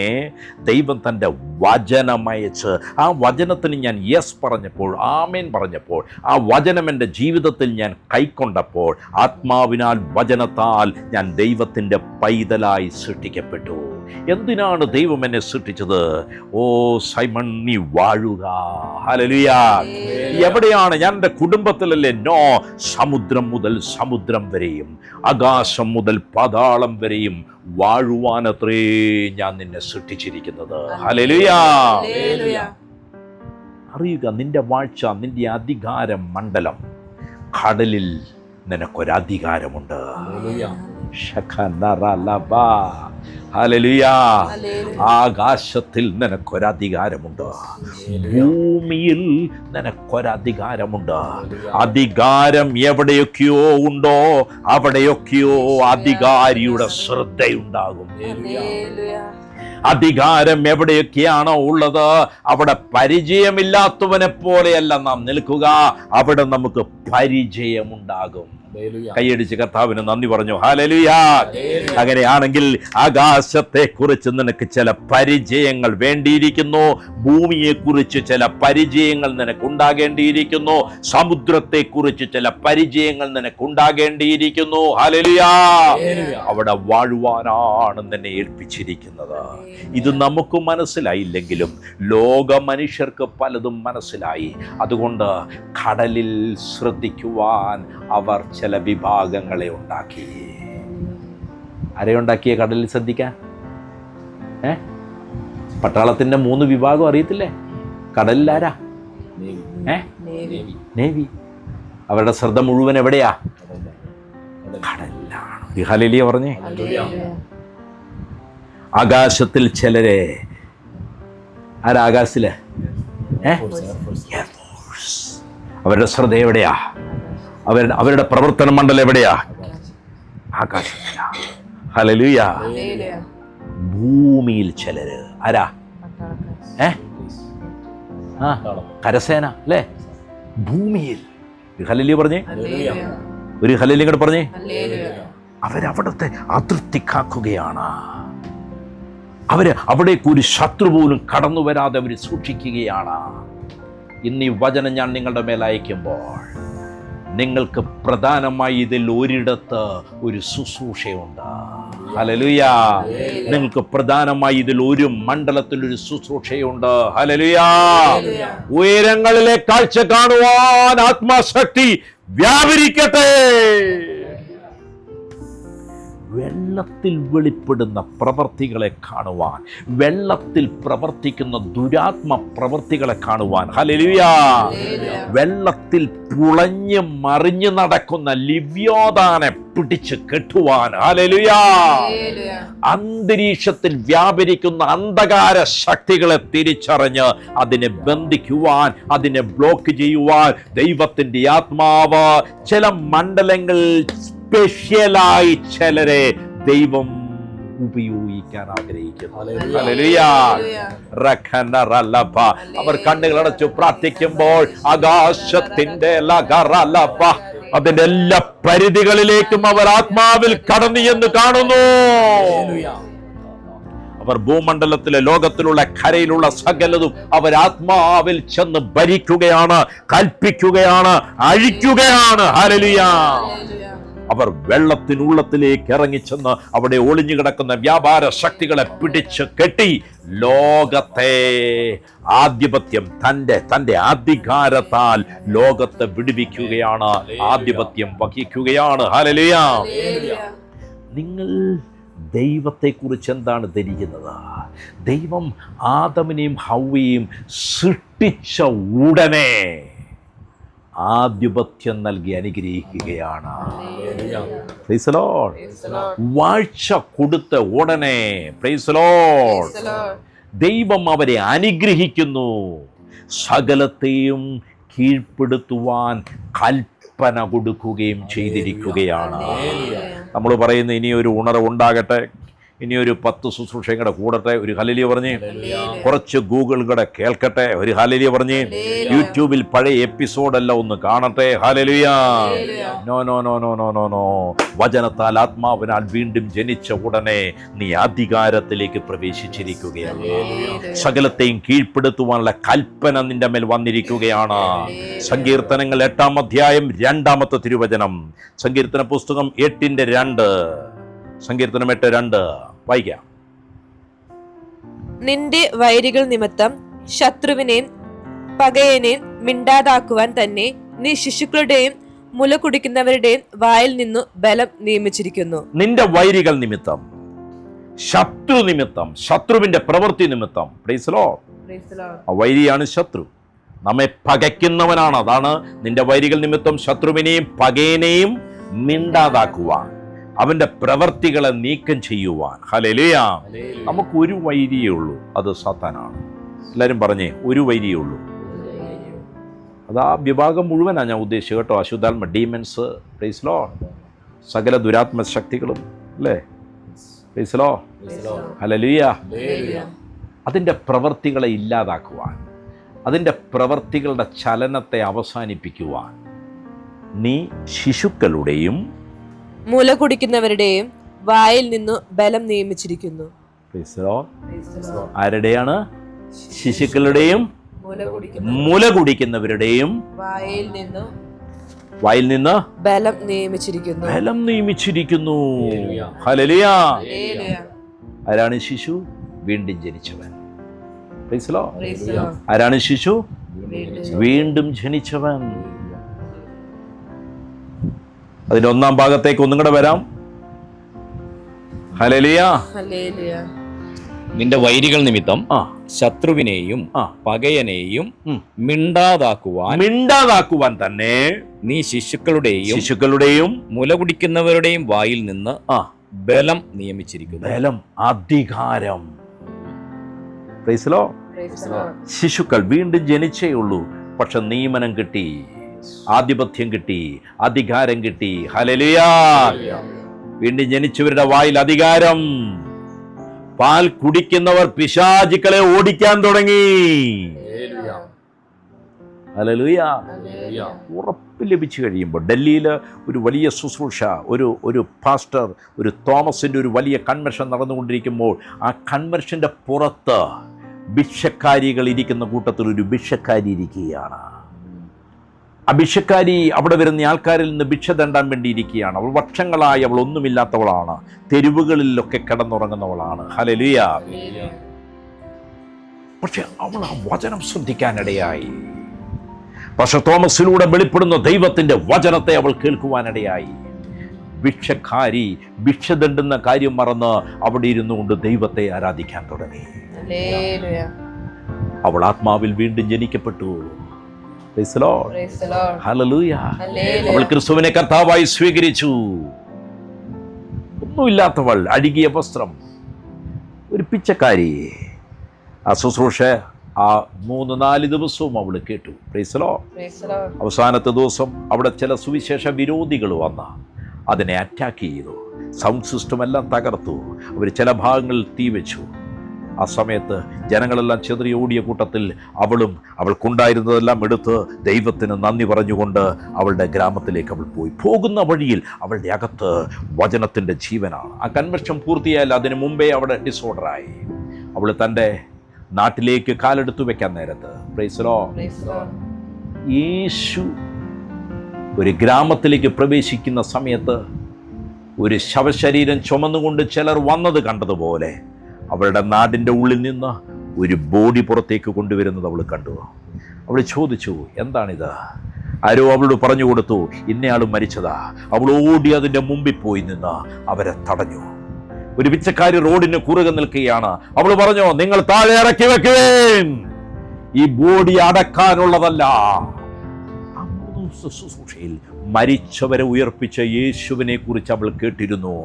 ദൈവം തൻ്റെ വചനമയച്ച്, ആ വചനത്തിന് ഞാൻ യെസ് പറഞ്ഞപ്പോൾ, ആമേൻ പറഞ്ഞപ്പോൾ, ആ വചനം എൻ്റെ ജീവിതത്തിൽ ഞാൻ കൈക്കൊണ്ടപ്പോൾ, ആത്മാവിനാൽ വചനത്താൽ ഞാൻ ദൈവത്തിൻ്റെ പൈതലായി സൃഷ്ടിക്കപ്പെട്ടു. എന്തിനാണ് ദൈവം എന്നെ സൃഷ്ടിച്ചത്? ഓ സൈമൺ, നീ വാഴുക. ഹല്ലേലൂയ. എവിടെയാണ്? ഞാൻ എൻ്റെ കുടുംബത്തിലല്ലേ? നോ, സമുദ്രം മുതൽ സമുദ്രം വരെയും ആകാശം മുതൽ പാതാളം വരെയും വാഴുവാനത്രേ ഞാൻ നിന്നെ സൃഷ്ടിച്ചിരിക്കുന്നത്. ഹല്ലേലൂയ. അറിയുക, നിന്റെ വാഴ്ച, നിന്റെ അധികാര മണ്ഡലം, കടലിൽ നിനക്കൊരധികാരമുണ്ട്. ഹല്ലേലൂയ. ആകാശത്തിൽ നിനക്കൊരധികാരമുണ്ട്. ഭൂമിയിൽ നിനക്കൊരധികാരമുണ്ട്. അധികാരം എവിടെയൊക്കെയോ ഉണ്ടോ അവിടെയൊക്കെയോ അധികാരിയുടെ ശ്രദ്ധയുണ്ടാകും. അധികാരം എവിടെയൊക്കെയാണോ ഉള്ളത് അവിടെ പരിചയമില്ലാത്തവനെ പോലെയല്ല നാം നിൽക്കുക, അവിടെ നമുക്ക് പരിചയമുണ്ടാകും. കൈയടിച്ച് കർത്താവിന് നന്ദി പറഞ്ഞു. ഹല്ലേലൂയ. അങ്ങനെയാണെങ്കിൽ ആകാശത്തെ കുറിച്ച് നിനക്ക് ചില പരിചയങ്ങൾ വേണ്ടിയിരിക്കുന്നു. ഭൂമിയെ കുറിച്ച് ചില പരിചയങ്ങൾ നിനക്ക് ഉണ്ടാകേണ്ടിയിരിക്കുന്നു. സമുദ്രത്തെ കുറിച്ച് ചില പരിചയങ്ങൾ നിനക്ക് ഉണ്ടാകേണ്ടിയിരിക്കുന്നു. ഹല്ലേലൂയ. അവിടെ വാഴുവാനാണ് നിന്നെ ഏൽപ്പിച്ചിരിക്കുന്നത്. ഇത് നമുക്ക് മനസ്സിലായില്ലെങ്കിലും ലോക മനുഷ്യർക്ക് പലതും മനസ്സിലായി. അതുകൊണ്ട് കടലിൽ ശ്രദ്ധിക്കുവാൻ അവർ ചില വിഭാഗങ്ങളെ ഉണ്ടാക്കി. ആരെയുണ്ടാക്കിയ കടലിൽ ശ്രദ്ധിക്കാൻ? പട്ടാളത്തിന്റെ 3 വിഭാഗം അറിയത്തില്ലേ? കടലിൽ ആരാ? നേവി. അവരുടെ ശ്രദ്ധ മുഴുവൻ എവിടെയാ? കടലിലാണ്. ഹല്ലേലൂയ പറഞ്ഞേ. ആകാശത്തിൽ ചിലരെ, ആരാകാശത്തില്? അവരുടെ ശ്രദ്ധ എവിടെയാ? അവരുടെ പ്രവർത്തന മണ്ഡലം എവിടെയാ? ആകാശത്തില. ഹല്ലേലൂയ. ഭൂമിയിൽ ചിലര്, ആരാ? കരസേന അല്ലേ? ഭൂമിയിൽ. ഹല്ലേലൂയ പറഞ്ഞേ. ഒരു ഹല്ലേലൂയ കൂടെ പറഞ്ഞേ. അവരവിടുത്തെ അതിർത്തി കാക്കുകയാണ്. അവിടേക്ക് ഒരു ശത്രു പോലും കടന്നു വരാതെ അവർ സൂക്ഷിക്കുകയാണ്. ഇന്ന് ഈ വചനം ഞാൻ നിങ്ങളുടെ മേൽ അയക്കുമ്പോൾ നിങ്ങൾക്ക് പ്രധാനമായി ഇതിൽ ഒരിടത്ത് ഒരു ശുശ്രൂഷയുണ്ട്. ഹല്ലേലൂയ. നിങ്ങൾക്ക് പ്രധാനമായി ഇതിൽ ഒരു മണ്ഡലത്തിൽ ഒരു ശുശ്രൂഷയുണ്ട്. ഹല്ലേലൂയ. ഉയരങ്ങളിലെ കാഴ്ച കാണുവാൻ ആത്മാശക്തി വ്യാപരിക്കട്ടെ. വെള്ളത്തിൽ വെളിപ്പെടുന്ന പ്രവർത്തികളെ കാണുവാൻ, വെള്ളത്തിൽ പ്രവർത്തിക്കുന്ന ദുരാത്മ പ്രവർത്തികളെ കാണുവാൻ, ഹല്ലേലൂയ, വെള്ളത്തിൽ പുളഞ്ഞ് മറിഞ്ഞു നടക്കുന്ന ലിവ്യോദാനെ പിടിച്ച് കെട്ടുവാൻ, ഹല്ലേലൂയ, അന്തരീക്ഷത്തിൽ വ്യാപരിക്കുന്ന അന്ധകാര ശക്തികളെ തിരിച്ചറിഞ്ഞ് അതിനെ ബന്ധിക്കുവാൻ, അതിനെ ബ്ലോക്ക് ചെയ്യുവാൻ ദൈവത്തിന്റെ ആത്മാവ് ചില മണ്ഡലങ്ങളിൽ സ്പെഷ്യലായി ചിലരെ ദൈവം ഉപയോഗിക്കാൻ ആഗ്രഹിക്കുന്നു. ഹല്ലേലൂയ. റഖനറലഭ. അവർ കണ്ണുകളടച്ചു പ്രാർത്ഥിക്കുമ്പോൾ ആകാശത്തിന്റെ ലഗറലഭ അതിന്റെ എല്ലാ പരിധികളിലേക്കും അവർ ആത്മാവിൽ കടന്നു എന്ന് കാണുന്നു. അവർ ഭൂമണ്ഡലത്തിലെ ലോകത്തിലുള്ള കരയിലുള്ള സകലതും അവർ ആത്മാവിൽ ചെന്ന് ഭരിക്കുകയാണ്, കൽപ്പിക്കുകയാണ്, അഴിക്കുകയാണ്. ഹല്ലേലൂയ. അവർ വെള്ളത്തിനുള്ളത്തിലേക്ക് ഇറങ്ങിച്ചെന്ന് അവിടെ ഒളിഞ്ഞു കിടക്കുന്ന വ്യാപാര ശക്തികളെ പിടിച്ച് കെട്ടി ലോകത്തെ ആധിപത്യം തന്റെ അധികാരത്താൽ ലോകത്തെ വിടുവിക്കുകയാണ്, ആധിപത്യം വഹിക്കുകയാണ്. ഹല്ലേലൂയ. നിങ്ങൾ ദൈവത്തെക്കുറിച്ച് എന്താണ് ധരിക്കുന്നത്? ദൈവം ആദമിനെയും ഹവ്വയെയും സൃഷ്ടിച്ച ഉടനെ ആധിപത്യം നൽകി അനുഗ്രഹിക്കുകയാണ്. Price the Lord. വാഴ്ച കൊടുത്ത ഉടനെ, പ്രൈസ് ദി ലോർഡ്, ദൈവം അവരെ അനുഗ്രഹിക്കുന്നു. സകലത്തെയും കീഴ്പ്പെടുത്തുവാൻ കൽപ്പന കൊടുക്കുകയും ചെയ്തിരിക്കുകയാണ്. നമ്മൾ പറയുന്ന ഇനിയൊരു ഉണർവുണ്ടാകട്ടെ, ഇനിയൊരു 10 ശുശ്രൂഷയും കൂടെ കൂടട്ടെ. ഒരു ഹല്ലേലൂയ പറഞ്ഞ്. കുറച്ച് ഗൂഗിൾ കൂടെ കേൾക്കട്ടെ. ഒരു ഹല്ലേലൂയ പറഞ്ഞ്. യൂട്യൂബിൽ പഴയ എപ്പിസോഡെല്ലാം ഒന്ന് കാണട്ടെ. Hallelujah. No no no no no no no. വചനത്താൽ ആത്മാവിനാൽ വീണ്ടും ജനിച്ച ഉടനെ നീ അധികാരത്തിലേക്ക് പ്രവേശിച്ചിരിക്കുകയാണ്. സകലത്തെയും കീഴ്പ്പെടുത്തുവാനുള്ള കൽപ്പന നിന്റെ മേൽ വന്നിരിക്കുകയാണ്. സങ്കീർത്തനങ്ങൾ 8-ാം അധ്യായം 2-ാമത്തെ തിരുവചനം. സങ്കീർത്തന പുസ്തകം 8:2. സങ്കീർത്തനം 8:2 വായിക്കാം. നിന്റെ വൈരികൾ നിമിത്തം ശത്രുവിനെയും പകയനെയും മിണ്ടാതാക്കുവാൻ തന്നെ നീ ശിശുക്കളുടെയും മുല കുടിക്കുന്നവരുടെയും വായിൽ നിന്നു ബലം നിയമിച്ചിരിക്കുന്നു. നിന്റെ വൈരികൾ നിമിത്തം, ശത്രു നിമിത്തം, ശത്രുവിന്റെ പ്രവൃത്തി നിമിത്തം. Price the Lord. വൈരിയാണ് ശത്രു, നമ്മെ പകയ്ക്കുന്നവനാണ്. അതാണ് നിന്റെ വൈരികൾ നിമിത്തം ശത്രുവിനെയും പകയനെയും മിണ്ടാതാക്കുവാൻ, അവന്റെ പ്രവർത്തികളെ നീക്കം ചെയ്യുവാൻ. ഹല്ലേലൂയ. നമുക്ക് ഒരു വൈരിയേ ഉള്ളൂ, അത് സാത്താനാണ്. എല്ലാവരും പറഞ്ഞേ, ഒരു വൈരിയേ ഉള്ളൂ. അത് ആ വിഭാഗം മുഴുവനാണ് ഞാൻ ഉദ്ദേശിച്ചത് കേട്ടോ. അശുദ്ധാത്മ, ഡീമൻസ്, പ്രൈസ് ദി ലോർഡ്, സകല ദുരാത്മ ശക്തികളും, അല്ലേ? Praise the Lord. ഹല്ലേലൂയ. അതിൻ്റെ പ്രവർത്തികളെ ഇല്ലാതാക്കുവാൻ, അതിൻ്റെ പ്രവർത്തികളുടെ ചലനത്തെ അവസാനിപ്പിക്കുവാൻ നീ ശിശുക്കളുടെയും മുല കുടിക്കുന്നവരുടെയും വായിൽ നിന്നു ബലം നിയമിച്ചിരിക്കുന്നു. ആരുടെയാണ്? ശിശുക്കളുടെയും മുല കുടിക്കുന്നവരുടെയും വായിൽ നിന്ന് ബലം നിയമിച്ചിരിക്കുന്നു. ബലം നിയമിച്ചിരിക്കുന്നു. ഹല്ലേലൂയ. ആരാണ് ശിശു? വീണ്ടും ജനിച്ചവൻ. ആരാണ് ശിശു? വീണ്ടും ജനിച്ചവൻ. അതിന്റെ 1-ാം ഭാഗത്തേക്ക് ഒന്നും കൂടെ വരാം. ഹല്ലേലൂയ. നിന്റെ വൈരികൾ നിമിത്തം ശത്രുവിനെയും പകയനെയും മിണ്ടാതാക്കുവാൻ തന്നെ നീ ശിശുക്കളുടെയും മുല കുടിക്കുന്നവരുടെയും വായിൽ നിന്ന് ബലം നിയമിച്ചിരിക്കുന്നു. ബലം, അധികാരം. Price the Lord. ശിശുക്കൾ വീണ്ടും ജനിച്ചേ ഉള്ളൂ, പക്ഷെ നിയമനം കിട്ടി, ആധിപത്യം കിട്ടി, അധികാരം കിട്ടി. ഹല്ലേലൂയ. വീണ്ടും ജനിച്ചവരുടെ വായിൽ അധികാരം. പാൽ കുടിക്കുന്നവർ പിശാചുക്കളെ ഓടിക്കാൻ തുടങ്ങി. ഹല്ലേലൂയ. ഉറപ്പ് ലഭിച്ചു കഴിയുമ്പോൾ ഡൽഹിയിൽ ഒരു വലിയ ശുശ്രൂഷ, ഒരു പാസ്റ്റർ, ഒരു തോമസിൻ്റെ ഒരു വലിയ കൺവെൻഷൻ നടന്നുകൊണ്ടിരിക്കുമ്പോൾ ആ കൺവെൻഷൻ്റെ പുറത്ത് ഭിക്ഷക്കാരികൾ ഇരിക്കുന്ന കൂട്ടത്തിൽ ഒരു ഭിക്ഷക്കാരി ഇരിക്കുകയാണ്. ആ ഭിക്ഷക്കാരി അവിടെ വരുന്ന ആൾക്കാരിൽ നിന്ന് ഭിക്ഷ തണ്ടാൻ വേണ്ടിയിരിക്കുകയാണ്. അവൾ വർഷങ്ങളായി അവൾ ഒന്നുമില്ലാത്തവളാണ്, തെരുവുകളിലൊക്കെ കിടന്നുറങ്ങുന്നവളാണ്. ഹല്ലേലൂയ. പക്ഷെ അവൾ ആ വചനം ശ്രദ്ധിക്കാനിടയായി. പക്ഷെ തോമസിലൂടെ വെളിപ്പെടുന്ന ദൈവത്തിന്റെ വചനത്തെ അവൾ കേൾക്കുവാനിടയായി. ഭിക്ഷക്കാരി ഭിക്ഷ തണ്ടുന്ന കാര്യം മറന്ന് അവിടെ ഇരുന്നുകൊണ്ട് ദൈവത്തെ ആരാധിക്കാൻ തുടങ്ങി. അവൾ ആത്മാവിൽ വീണ്ടും ജനിക്കപ്പെട്ടു. ഹല്ലേലൂയ. അവൾ ക്രിസ്തുവിനെ കർത്താവായി സ്വീകരിച്ചു. ഒന്നുമില്ലാത്തവൾ, അഴുകിയ വസ്ത്രം, ഒരു പിച്ചക്കാരി. ആ ശുശ്രൂഷ ആ 3-4 ദിവസവും അവൾ കേട്ടു. Price the Lord. അവസാനത്തെ ദിവസം അവിടെ ചില സുവിശേഷ വിരോധികൾ വന്ന് അതിനെ അറ്റാക്ക് ചെയ്തു. സൗണ്ട് സിസ്റ്റം എല്ലാം തകർത്തു. അവർ ചില ഭാഗങ്ങളിൽ തീ വെച്ചു. ആ സമയത്ത് ജനങ്ങളെല്ലാം ചെറിയ ഓടിയ കൂട്ടത്തിൽ അവൾക്കുണ്ടായിരുന്നതെല്ലാം എടുത്ത് ദൈവത്തിന് നന്ദി പറഞ്ഞുകൊണ്ട് അവളുടെ ഗ്രാമത്തിലേക്ക് അവൾ പോയി. പോകുന്ന വഴിയിൽ അവളുടെ അകത്ത് വചനത്തിൻ്റെ ജീവനാണ്. ആ കൺവെൻഷൻ പൂർത്തിയായാൽ അതിനു മുമ്പേ അവിടെ ഡിസോർഡറായി. അവൾ തൻ്റെ നാട്ടിലേക്ക് കാലെടുത്തു വെക്കാൻ നേരത്ത് പ്രൈസ് ദി ലോർഡ്, യേശു ഒരു ഗ്രാമത്തിലേക്ക് പ്രവേശിക്കുന്ന സമയത്ത് ഒരു ശവശരീരം ചുമന്നുകൊണ്ട് ചിലർ വന്നത് കണ്ടതുപോലെ അവളുടെ നാടിൻ്റെ ഉള്ളിൽ നിന്ന് ഒരു ബോഡി പുറത്തേക്ക് കൊണ്ടുവരുന്നത് അവൾ കണ്ടു. അവൾ ചോദിച്ചു, എന്താണിത്? ആരോ അവളോട് പറഞ്ഞു കൊടുത്തു, ഇന്നയാളും മരിച്ചതാ. അവൾ ഓടി അതിൻ്റെ മുമ്പിൽ പോയി നിന്ന് അവരെ തടഞ്ഞു. ഒരു പിച്ചക്കാരി റോഡിന് കുറുകെ നിൽക്കുകയാണ്. അവൾ പറഞ്ഞു, നിങ്ങൾ താഴെ ഇറക്കി വെക്കുവേൻ, ഈ ബോഡി അടക്കാനുള്ളതല്ല. ശുശ്രൂഷയിൽ മരിച്ചവരെ ഉയർപ്പിച്ച യേശുവിനെ കുറിച്ച് അവൾ കേട്ടിരുന്നു.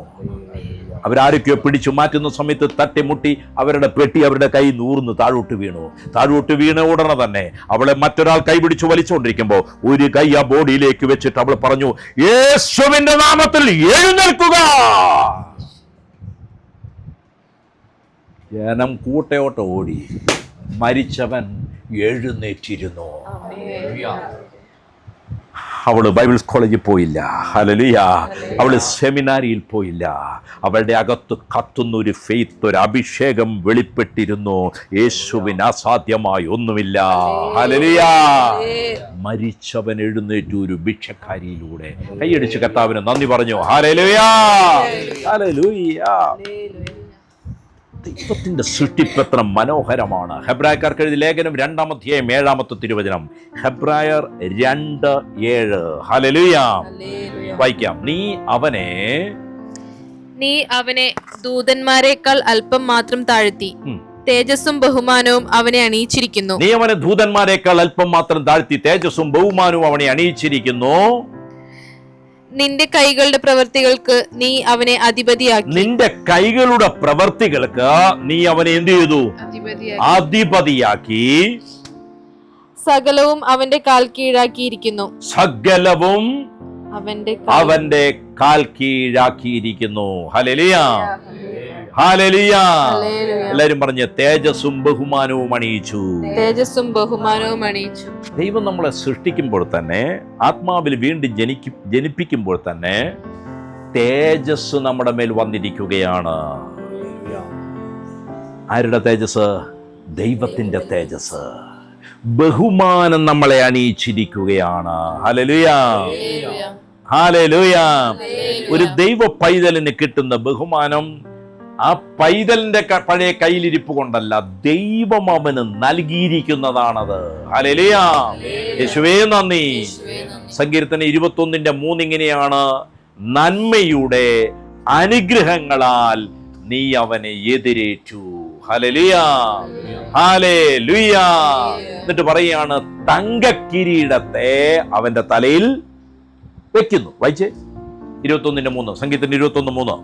അവരാരൊക്കെയോ പിടിച്ചു മാറ്റുന്ന സമയത്ത് തട്ടിമുട്ടി അവരുടെ പെട്ടി അവരുടെ കൈ നൂർന്ന് താഴോട്ട് വീണ ഉടനെ തന്നെ അവളെ മറ്റൊരാൾ കൈപിടിച്ചു വലിച്ചുകൊണ്ടിരിക്കുമ്പോൾ ഒരു കൈ ആ ബോഡിയിലേക്ക് വെച്ചിട്ട് അവൾ പറഞ്ഞു, യേശുവിന്റെ നാമത്തിൽ എഴുന്നേൽക്കുക. ജനം കൂട്ടയോട്ട് ഓടി. മരിച്ചവൻ എഴുന്നേറ്റിരുന്നു. അവള് ബൈബിൾ കോളേജിൽ പോയില്ല. ഹല്ലേലൂയ. അവള് സെമിനാരിയിൽ പോയില്ല. അവളുടെ അകത്ത് കത്തുന്ന ഒരു ഫെയ്ത്ത്, ഒരു അഭിഷേകം വെളിപ്പെട്ടിരുന്നു. യേശുവിന് അസാധ്യമായി ഒന്നുമില്ല. ഹല്ലേലൂയ. മരിച്ചവൻ എഴുന്നേറ്റു ഒരു ഭിക്ഷക്കാരിയിലൂടെ. കൈയടിച്ച് കർത്താവിന് നന്ദി പറഞ്ഞു. ഹല്ലേലൂയ. ഹല്ലേലൂയ. ദൈവത്തിന്റെ സൃഷ്ടിപ്പ് എത്ര മനോഹരമാണ്. ഹെബ്രായക്കാർക്ക് എഴുതിയ ലേഖനം 2-ാം അധ്യായം 7-ാമത്തെ തിരുവചനം. ഹെബ്രായർ 2:7. ഹല്ലേലൂയ. വായിക്കാം. നീ അവനെ ദൂതന്മാരെക്കാൾ അല്പം മാത്രം താഴ്ത്തി, തേജസ്സും ബഹുമാനവും അവനെ അണിയിച്ചിരിക്കുന്നു. നീ അവനെ ദൂതന്മാരെക്കാൾ അല്പം മാത്രം താഴ്ത്തി, തേജസ്സും ബഹുമാനവും അവനെ അണിയിച്ചിരിക്കുന്നു. നിന്റെ കൈകളുടെ പ്രവൃത്തികൾക്ക് നീ അവനെ അധിപതിയാക്കി. നിന്റെ കൈകളുടെ പ്രവൃത്തികൾക്ക് നീ അവനെ എന്ത് ചെയ്തു? അധിപതിയാക്കി. സകലവും അവന്റെ കാൽ കീഴാക്കിയിരിക്കുന്നു. സകലവും അവന്റെ കാൽ കീഴാക്കിയിരിക്കുന്നു. ഹല്ലേലൂയ. ഹല്ലേലൂയ. എല്ലാവരും പറഞ്ഞ്, തേജസ്സും ബഹുമാനവും അണിയിച്ചു. തേജസ്സും ബഹുമാനവും അണിയിച്ചു. ദൈവം നമ്മളെ സൃഷ്ടിക്കുമ്പോൾ തന്നെ, ആത്മാവിൽ വീണ്ടും ജനിപ്പിക്കുമ്പോൾ തന്നെ തേജസ് നമ്മുടെ മേൽ വന്നിരിക്കുകയാണ്. ആരുടെ തേജസ്? ദൈവത്തിന്റെ തേജസ്. ബഹുമാനം നമ്മളെ അണിയിച്ചിരിക്കുകയാണ്. ഹല്ലേലൂയ. ഹല്ലേലൂയ. ഒരു ദൈവ പൈതലിന് കിട്ടുന്ന ബഹുമാനം ആ പൈതലിന്റെ പഴയ കയ്യിലിരിപ്പ് കൊണ്ടല്ല, ദൈവം അവന് നൽകിയിരിക്കുന്നതാണത്. ഹല്ലേലൂയ. യേശുവേ നന്ദി. സങ്കീർത്തനം 21:3 ഇങ്ങനെയാണ്, നന്മയുടെ അനുഗ്രഹങ്ങളാൽ നീ അവനെ എതിരേറ്റു. ഹല്ലേലൂയ. ഹല്ലേലൂയ. എന്നിട്ട് പറയാണ്, തങ്കക്കിരീടത്തെ അവന്റെ തലയിൽ വെക്കുന്നു. വായിച്ചേ 21:3. സങ്കീർത്തനം 21:3.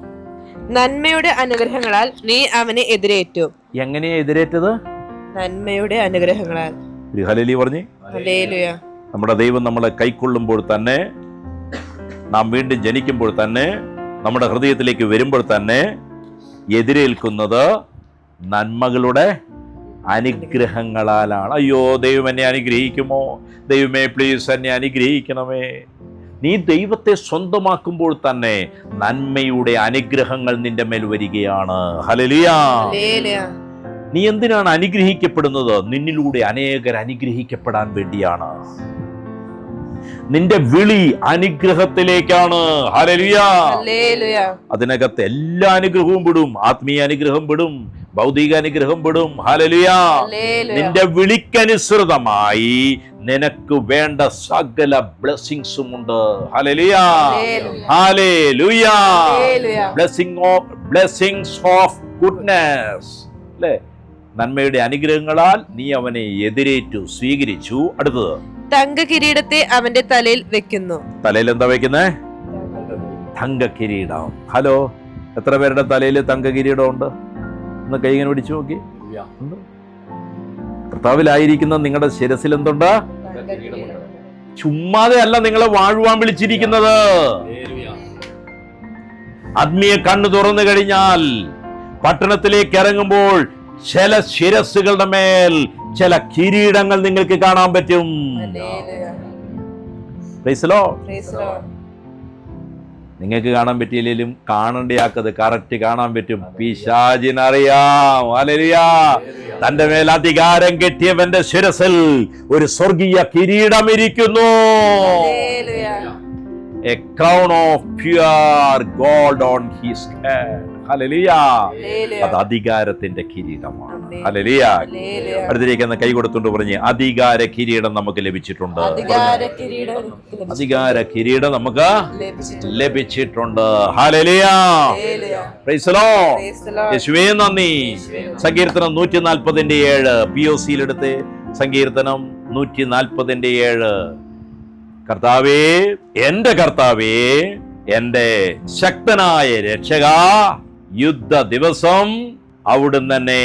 നന്മയുടെ അനുഗ്രഹങ്ങളാൽ നീ അവനെ എതിരേറ്റു. എങ്ങനെയാ എതിരേറ്റത്? നന്മയുടെ അനുഗ്രഹങ്ങളാൽ. ഹല്ലേലൂയ പറഞ്ഞേ. ഹല്ലേലൂയ. നമ്മുടെ ദൈവം നമ്മളെ കൈക്കൊള്ളുമ്പോൾ തന്നെ, നാം വീണ്ടും ജനിക്കുമ്പോൾ തന്നെ, നമ്മുടെ ഹൃദയത്തിലേക്ക് വരുമ്പോൾ തന്നെ എതിരേൽക്കുന്നത് നന്മകളുടെ അനുഗ്രഹങ്ങളാലാണ്. അയ്യോ, ദൈവം എന്നെ അനുഗ്രഹിക്കുമോ? ദൈവമേ പ്ലീസ് എന്നെ അനുഗ്രഹിക്കണമേ. നീ ദൈവത്തെ സ്വന്തമാക്കുമ്പോൾ തന്നെ നന്മയുടെ അനുഗ്രഹങ്ങൾ നിന്റെ മേൽ വരികയാണ്. ഹല്ലേലൂയ. നീ എന്തിനാണ് അനുഗ്രഹിക്കപ്പെടുന്നത്? നിന്നിലൂടെ അനേകർ അനുഗ്രഹിക്കപ്പെടാൻ വേണ്ടിയാണ്. നിന്റെ വിളി അനുഗ്രഹത്തിലേക്കാണ്. ഹല്ലേലൂയ. ഹല്ലേലൂയ. അതിനകത്ത് എല്ലാ അനുഗ്രഹവും പെടും. ആത്മീയ അനുഗ്രഹം പെടും, ഭൗതിക അനുഗ്രഹം പെടും. ഹല്ലേലൂയ. ഹല്ലേലൂയ. നിന്റെ വിളിക്കനുസൃതമായി നിനക്ക് വേണ്ട സകല ബ്ലെസ്സിങ്സും ഉണ്ട്. Hallelujah. Hallelujah. Blessings of goodness. അല്ലേ? നന്മയുടെ അനുഗ്രഹങ്ങളാൽ നീ അവനെ എതിരേറ്റു, സ്വീകരിച്ചു. അടുത്തത്, തങ്ക കിരീടത്തെ അവന്റെ തലയിൽ വെക്കുന്നു. തലയിൽ എന്താ വെക്കുന്നേ? തങ്ക കിരീടം. ഹലോ, എത്ര പേരുടെ തലയിൽ തങ്ക കിരീടം ഉണ്ട്? ഒന്ന് കൈ ഇങ്ങനെ പിടിച്ചു നോക്കി. കർത്താവിലായിരിക്കുന്ന നിങ്ങളുടെ ശിരസിൽ എന്തുണ്ട്? ചുമ്മാതെ അല്ല നിങ്ങളെ വാഴുവാൻ വിളിച്ചിരിക്കുന്നത്. ആത്മീയ കണ്ണ് തുറന്നു കഴിഞ്ഞാൽ പട്ടണത്തിലേക്ക് ഇറങ്ങുമ്പോൾ ചില ശിരസുകളുടെ മേൽ ചില കിരീടങ്ങൾ നിങ്ങൾക്ക് കാണാൻ പറ്റും. Price the Lord. നിങ്ങൾക്ക് കാണാൻ പറ്റിയില്ലെങ്കിലും കാണേണ്ടയാക്കത് കറക്റ്റ് കാണാൻ പറ്റും. പിശാചിനറിയാം. ഹല്ലേലൂയ. തന്റെ മേൽ അധികാരം കെട്ടിയവന്റെ ശിരസിൽ ഒരു സ്വർഗീയ കിരീടം ഇരിക്കുന്നു. A crown of pure gold on his head. Hallelujah. അത് അധികാരത്തിന്റെ കിരീടമാണ്. ഹല്ലേലൂയ. അടുത്തിരിക്കുന്ന കൈ കൊടുത്തുകൊണ്ട് പറഞ്ഞ്, അധികാര കിരീടം നമുക്ക് ലഭിച്ചിട്ടുണ്ട്. അധികാര കിരീടം നമുക്ക് ലഭിച്ചിട്ടുണ്ട്. ഹല്ലേലൂയ. Praise the Lord. യേശുവേ നന്ദി. സങ്കീർത്തനം 140:7 POCയിലെടുത്ത് സങ്കീർത്തനം 140:7. കർത്താവേ, എന്റെ കർത്താവേ, എന്റെ ശക്തനായ രക്ഷക, യുദ്ധ ദിവസം അവിടുന്ന് തന്നെ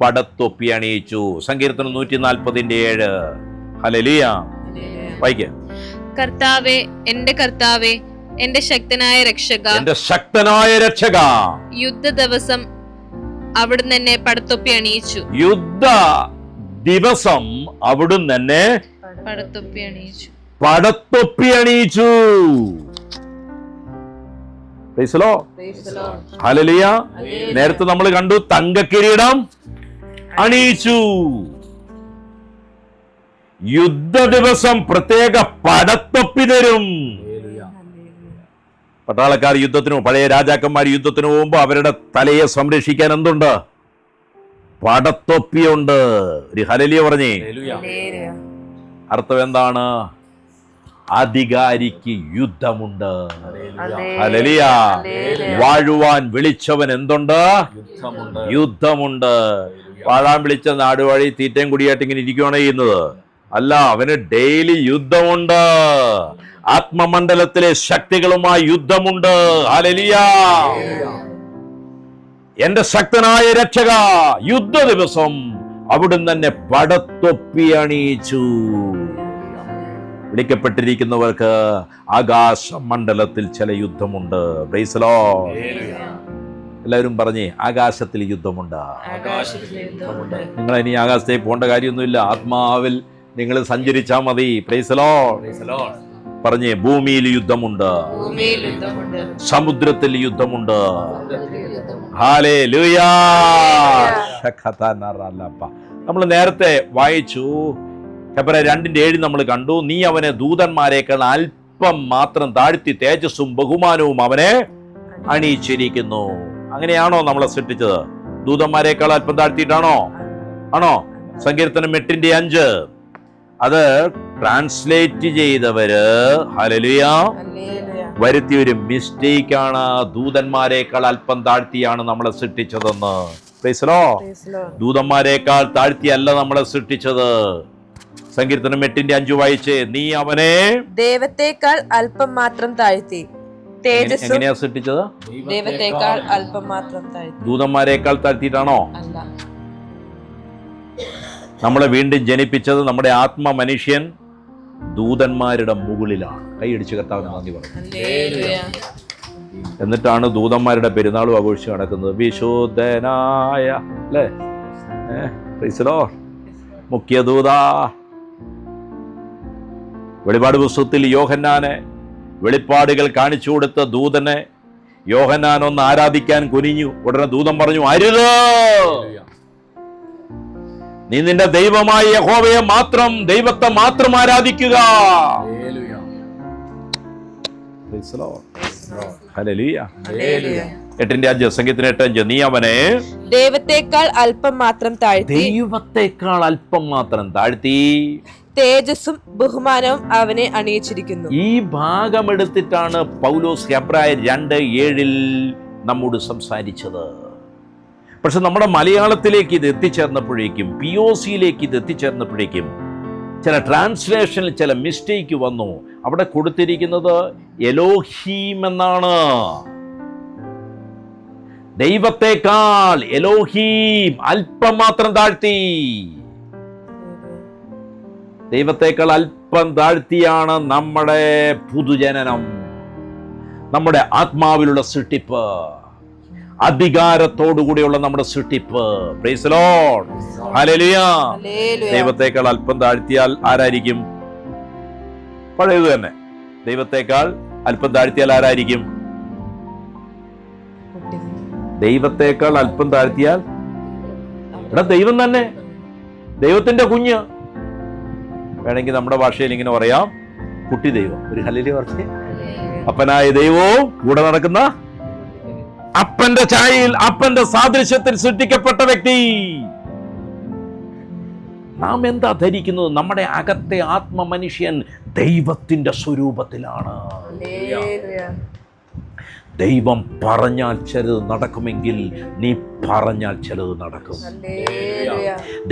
പടത്തൊപ്പി അണിയിച്ചു. സങ്കീർത്തനം 140:7. ഹല്ലേലൂയ. വായിക്കാം. കർത്താവേ, എന്റെ കർത്താവേ, എന്റെ ശക്തനായ രക്ഷക, എന്റെ ശക്തനായ രക്ഷക, യുദ്ധ ദിവസം അവിടുന്ന് എന്നെ പടത്തൊപ്പി അണിയിച്ചു. യുദ്ധ ദിവസം അവിടുന്ന് തന്നെ പടത്തൊപ്പി അണിയിച്ചു. പടത്തൊപ്പി അണിയിച്ചു. Praise the Lord. ഹല്ലേലൂയ. നേരത്തെ നമ്മൾ കണ്ടു തങ്കക്കിരീടം അണിയിച്ചു. യുദ്ധ ദിവസം പ്രത്യേക പടത്തൊപ്പി തരും. പട്ടാളക്കാർ യുദ്ധത്തിനോ പഴയ രാജാക്കന്മാർ യുദ്ധത്തിന് പോകുമ്പോ അവരുടെ തലയെ സംരക്ഷിക്കാൻ എന്തുണ്ട്? പടത്തൊപ്പിയുണ്ട്. ഒരു ഹല്ലേലൂയ പറഞ്ഞേ. അർത്ഥം എന്താണ്? അധികാരിക്ക് യുദ്ധമുണ്ട്. ഹല്ലേലൂയ. വാഴുവാൻ വിളിച്ചവൻ എന്തുണ്ട്? യുദ്ധമുണ്ട്. വാഴാൻ വിളിച്ച നാടുവാഴി തീറ്റയും കുടിയായിട്ട് ഇങ്ങനെ ഇരിക്കുകയാണ് ചെയ്യുന്നത് അല്ല, അവന് ഡെയിലി യുദ്ധമുണ്ട്. ആത്മമണ്ഡലത്തിലെ ശക്തികളുമായി യുദ്ധമുണ്ട്. ഹല്ലേലൂയ. എന്റെ ശക്തനായ രക്ഷക, യുദ്ധ ദിവസം അവിടുന്ന് തന്നെ പടത്തൊപ്പി അണിയിച്ചു. വിളിക്കപ്പെട്ടിരിക്കുന്നവർക്ക് ആകാശ മണ്ഡലത്തിൽ ചില യുദ്ധമുണ്ട്. Price the Lord. എല്ലാവരും പറഞ്ഞേ, ആകാശത്തിൽ യുദ്ധമുണ്ട്. നിങ്ങൾ ഇനി ആകാശത്തേക്ക് പോകേണ്ട കാര്യമൊന്നുമില്ല. ആത്മാവിൽ നിങ്ങൾ സഞ്ചരിച്ചാൽ മതി. Price the Lord. പറഞ്ഞേ, ഭൂമിയിൽ യുദ്ധമുണ്ട്, സമുദ്രത്തിൽ യുദ്ധമുണ്ട്. ഹല്ലേലൂയ. നമ്മൾ നേരത്തെ വായിച്ചു ഹെബ്രായർ 2:7 നമ്മൾ കണ്ടു. നീ അവനെ ദൂതന്മാരെക്കാൾ അല്പം മാത്രം താഴ്ത്തി തേജസ്സും ബഹുമാനവും അവനെ അണിയിച്ചിരിക്കുന്നു. അങ്ങനെയാണോ നമ്മളെ സൃഷ്ടിച്ചത്? ദൂതന്മാരെക്കാൾ അല്പം താഴ്ത്തിയിട്ടാണോ? ആണോ? സങ്കീർത്തനം 8:5 അത് ട്രാൻസ്ലേറ്റ് ചെയ്തവര് ഹല്ലേലൂയ വരുത്തിയ ഒരു മിസ്റ്റേക്ക് ആണ്. ദൂതന്മാരെക്കാൾ അല്പം താഴ്ത്തിയാണ് നമ്മളെ സൃഷ്ടിച്ചതെന്ന്. Praise the Lord. ദൂതന്മാരെക്കാൾ താഴ്ത്തിയല്ല നമ്മളെ സൃഷ്ടിച്ചത്. സങ്കീർത്തനം 8:5 വായിച്ചേ. നീ അവനെ ദൈവത്തെക്കാൾ അല്പം മാത്രം താഴ്ത്തി. എങ്ങനെയാ സൃഷ്ടിച്ചത്? ദൈവത്തെക്കാൾ അല്പം മാത്രം താഴ്ത്തി. ദൂതന്മാരെക്കാൾ താഴ്ത്തിയിട്ടാണോ? നമ്മളെ വീണ്ടും ജനിപ്പിച്ചത് നമ്മുടെ ആത്മ മനുഷ്യൻ ദൂതന്മാരുടെ മുകളിലാണ്. കൈയടിച്ച് കർത്താവിന് നന്ദി പറഞ്ഞു. എന്നിട്ടാണ് ദൂതന്മാരുടെ പെരുന്നാളും ആഘോഷിച്ച് നടക്കുന്നത്. വിശുദ്ധനായ അല്ലേ? Praise the Lord. മുഖ്യദൂത. വെളിപ്പാട് പുസ്തകത്തിൽ യോഹന്നാനെ വെളിപ്പാടുകൾ കാണിച്ചു കൊടുത്ത ദൂതനെ യോഹന്നാൻ ഒന്ന് ആരാധിക്കാൻ കുനിഞ്ഞു. ഉടനെ ദൂതൻ പറഞ്ഞു, അരുത്, നീ നിന്റെ ദൈവമായ യഹോവയെ മാത്രം, ദൈവത്തെ മാത്രം ആരാധിക്കുക. Praise the Lord. ഹല്ലേലൂയ. 8-5 സംഗീതത്തിന് 8-5 നീ അവനെ ദൈവത്തെക്കാൾ അല്പം മാത്രം താഴ്ത്തി, ദൈവത്തെക്കാൾ അല്പം മാത്രം താഴ്ത്തി, തേജസ്സും ബഹുമാനവും അവനെ അണിയിച്ചിരിക്കുന്നു. ഈ ഭാഗം എടുത്തിട്ടാണ് പൗലോസ് ഹെബ്രായർ 2:7 നമ്മോട് സംസാരിച്ചത്. പക്ഷെ നമ്മുടെ മലയാളത്തിലേക്ക് ഇത് എത്തിച്ചേർന്നപ്പോഴേക്കും, POCയിലേക്ക് ഇത് എത്തിച്ചേർന്നപ്പോഴേക്കും ചില ട്രാൻസ്ലേഷനിൽ ചില മിസ്റ്റേക്ക് വന്നു. അവിടെ കൊടുത്തിരിക്കുന്നത് എലോഹീം എന്നാണ്. ദൈവത്തെക്കാൾ എലോഹീം അല്പം മാത്രം താഴ്ത്തി. ദൈവത്തെക്കാൾ അല്പം താഴ്ത്തിയാണ് നമ്മുടെ പുതുജനനം, നമ്മുടെ ആത്മാവിലുള്ള സൃഷ്ടിപ്പ്, അധികാരത്തോടുകൂടിയുള്ള നമ്മുടെ സൃഷ്ടിപ്പ്. Praise the Lord. ഹല്ലേലൂയ. ദൈവത്തെക്കാൾ അല്പം താഴ്ത്തിയാൽ ആരായിരിക്കും? പഴയത് തന്നെ. ദൈവത്തെക്കാൾ അല്പം താഴ്ത്തിയാൽ ആരായിരിക്കും? ദൈവത്തെക്കാൾ അല്പം താഴ്ത്തിയാൽ ദൈവം തന്നെ, ദൈവത്തിന്റെ കുഞ്ഞ്. വേണമെങ്കിൽ നമ്മുടെ ഭാഷയിൽ ഇങ്ങനെ പറയാം, കുട്ടി ദൈവം. ഒരു ഹല്ലേലൂയ പറഞ്ഞേ. അപ്പനായ ദൈവവും കൂടെ നടക്കുന്ന അപ്പന്റെ ഛായയിൽ, അപ്പന്റെ സാദൃശ്യത്തിൽ സൃഷ്ടിക്കപ്പെട്ട വ്യക്തി. നാം എന്താ ധരിക്കുന്നത്? നമ്മുടെ അകത്തെ ആത്മമനുഷ്യൻ ദൈവത്തിന്റെ സ്വരൂപത്തിലാണ്. ദൈവം പറഞ്ഞാൽ ചിലത് നടക്കുമെങ്കിൽ നീ പറഞ്ഞാൽ ചിലത് നടക്കും.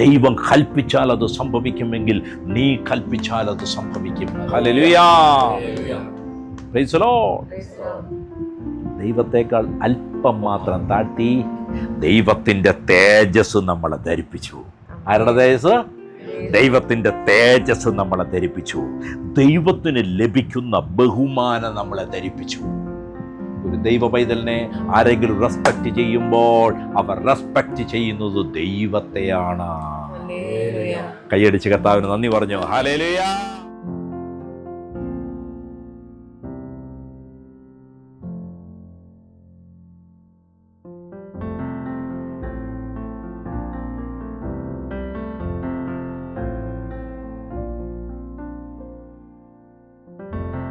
ദൈവം കൽപ്പിച്ചാൽ അത് സംഭവിക്കുമെങ്കിൽ നീ കൽപ്പിച്ചാൽ അത് സംഭവിക്കും. ഹല്ലേലൂയ. Praise the Lord. ദൈവത്തെക്കാൾ അല്പം മാത്രം താഴ്ത്തി ദൈവത്തിന്റെ തേജസ് നമ്മളെ ധരിപ്പിച്ചു. ആരുടെ തേജസ്? ദൈവത്തിന്റെ തേജസ് നമ്മളെ ധരിപ്പിച്ചു. ദൈവത്തിന് ലഭിക്കുന്ന ബഹുമാനം നമ്മളെ ധരിപ്പിച്ചു. ഒരു ദൈവ പൈതലിനെ ആരെങ്കിലും റെസ്പെക്ട് ചെയ്യുമ്പോൾ അവർ റെസ്പെക്ട് ചെയ്യുന്നത് ദൈവത്തെയാണ്. കൈയടിച്ച് കർത്താവിന് നന്ദി പറഞ്ഞു. ഹല്ലേലൂയ.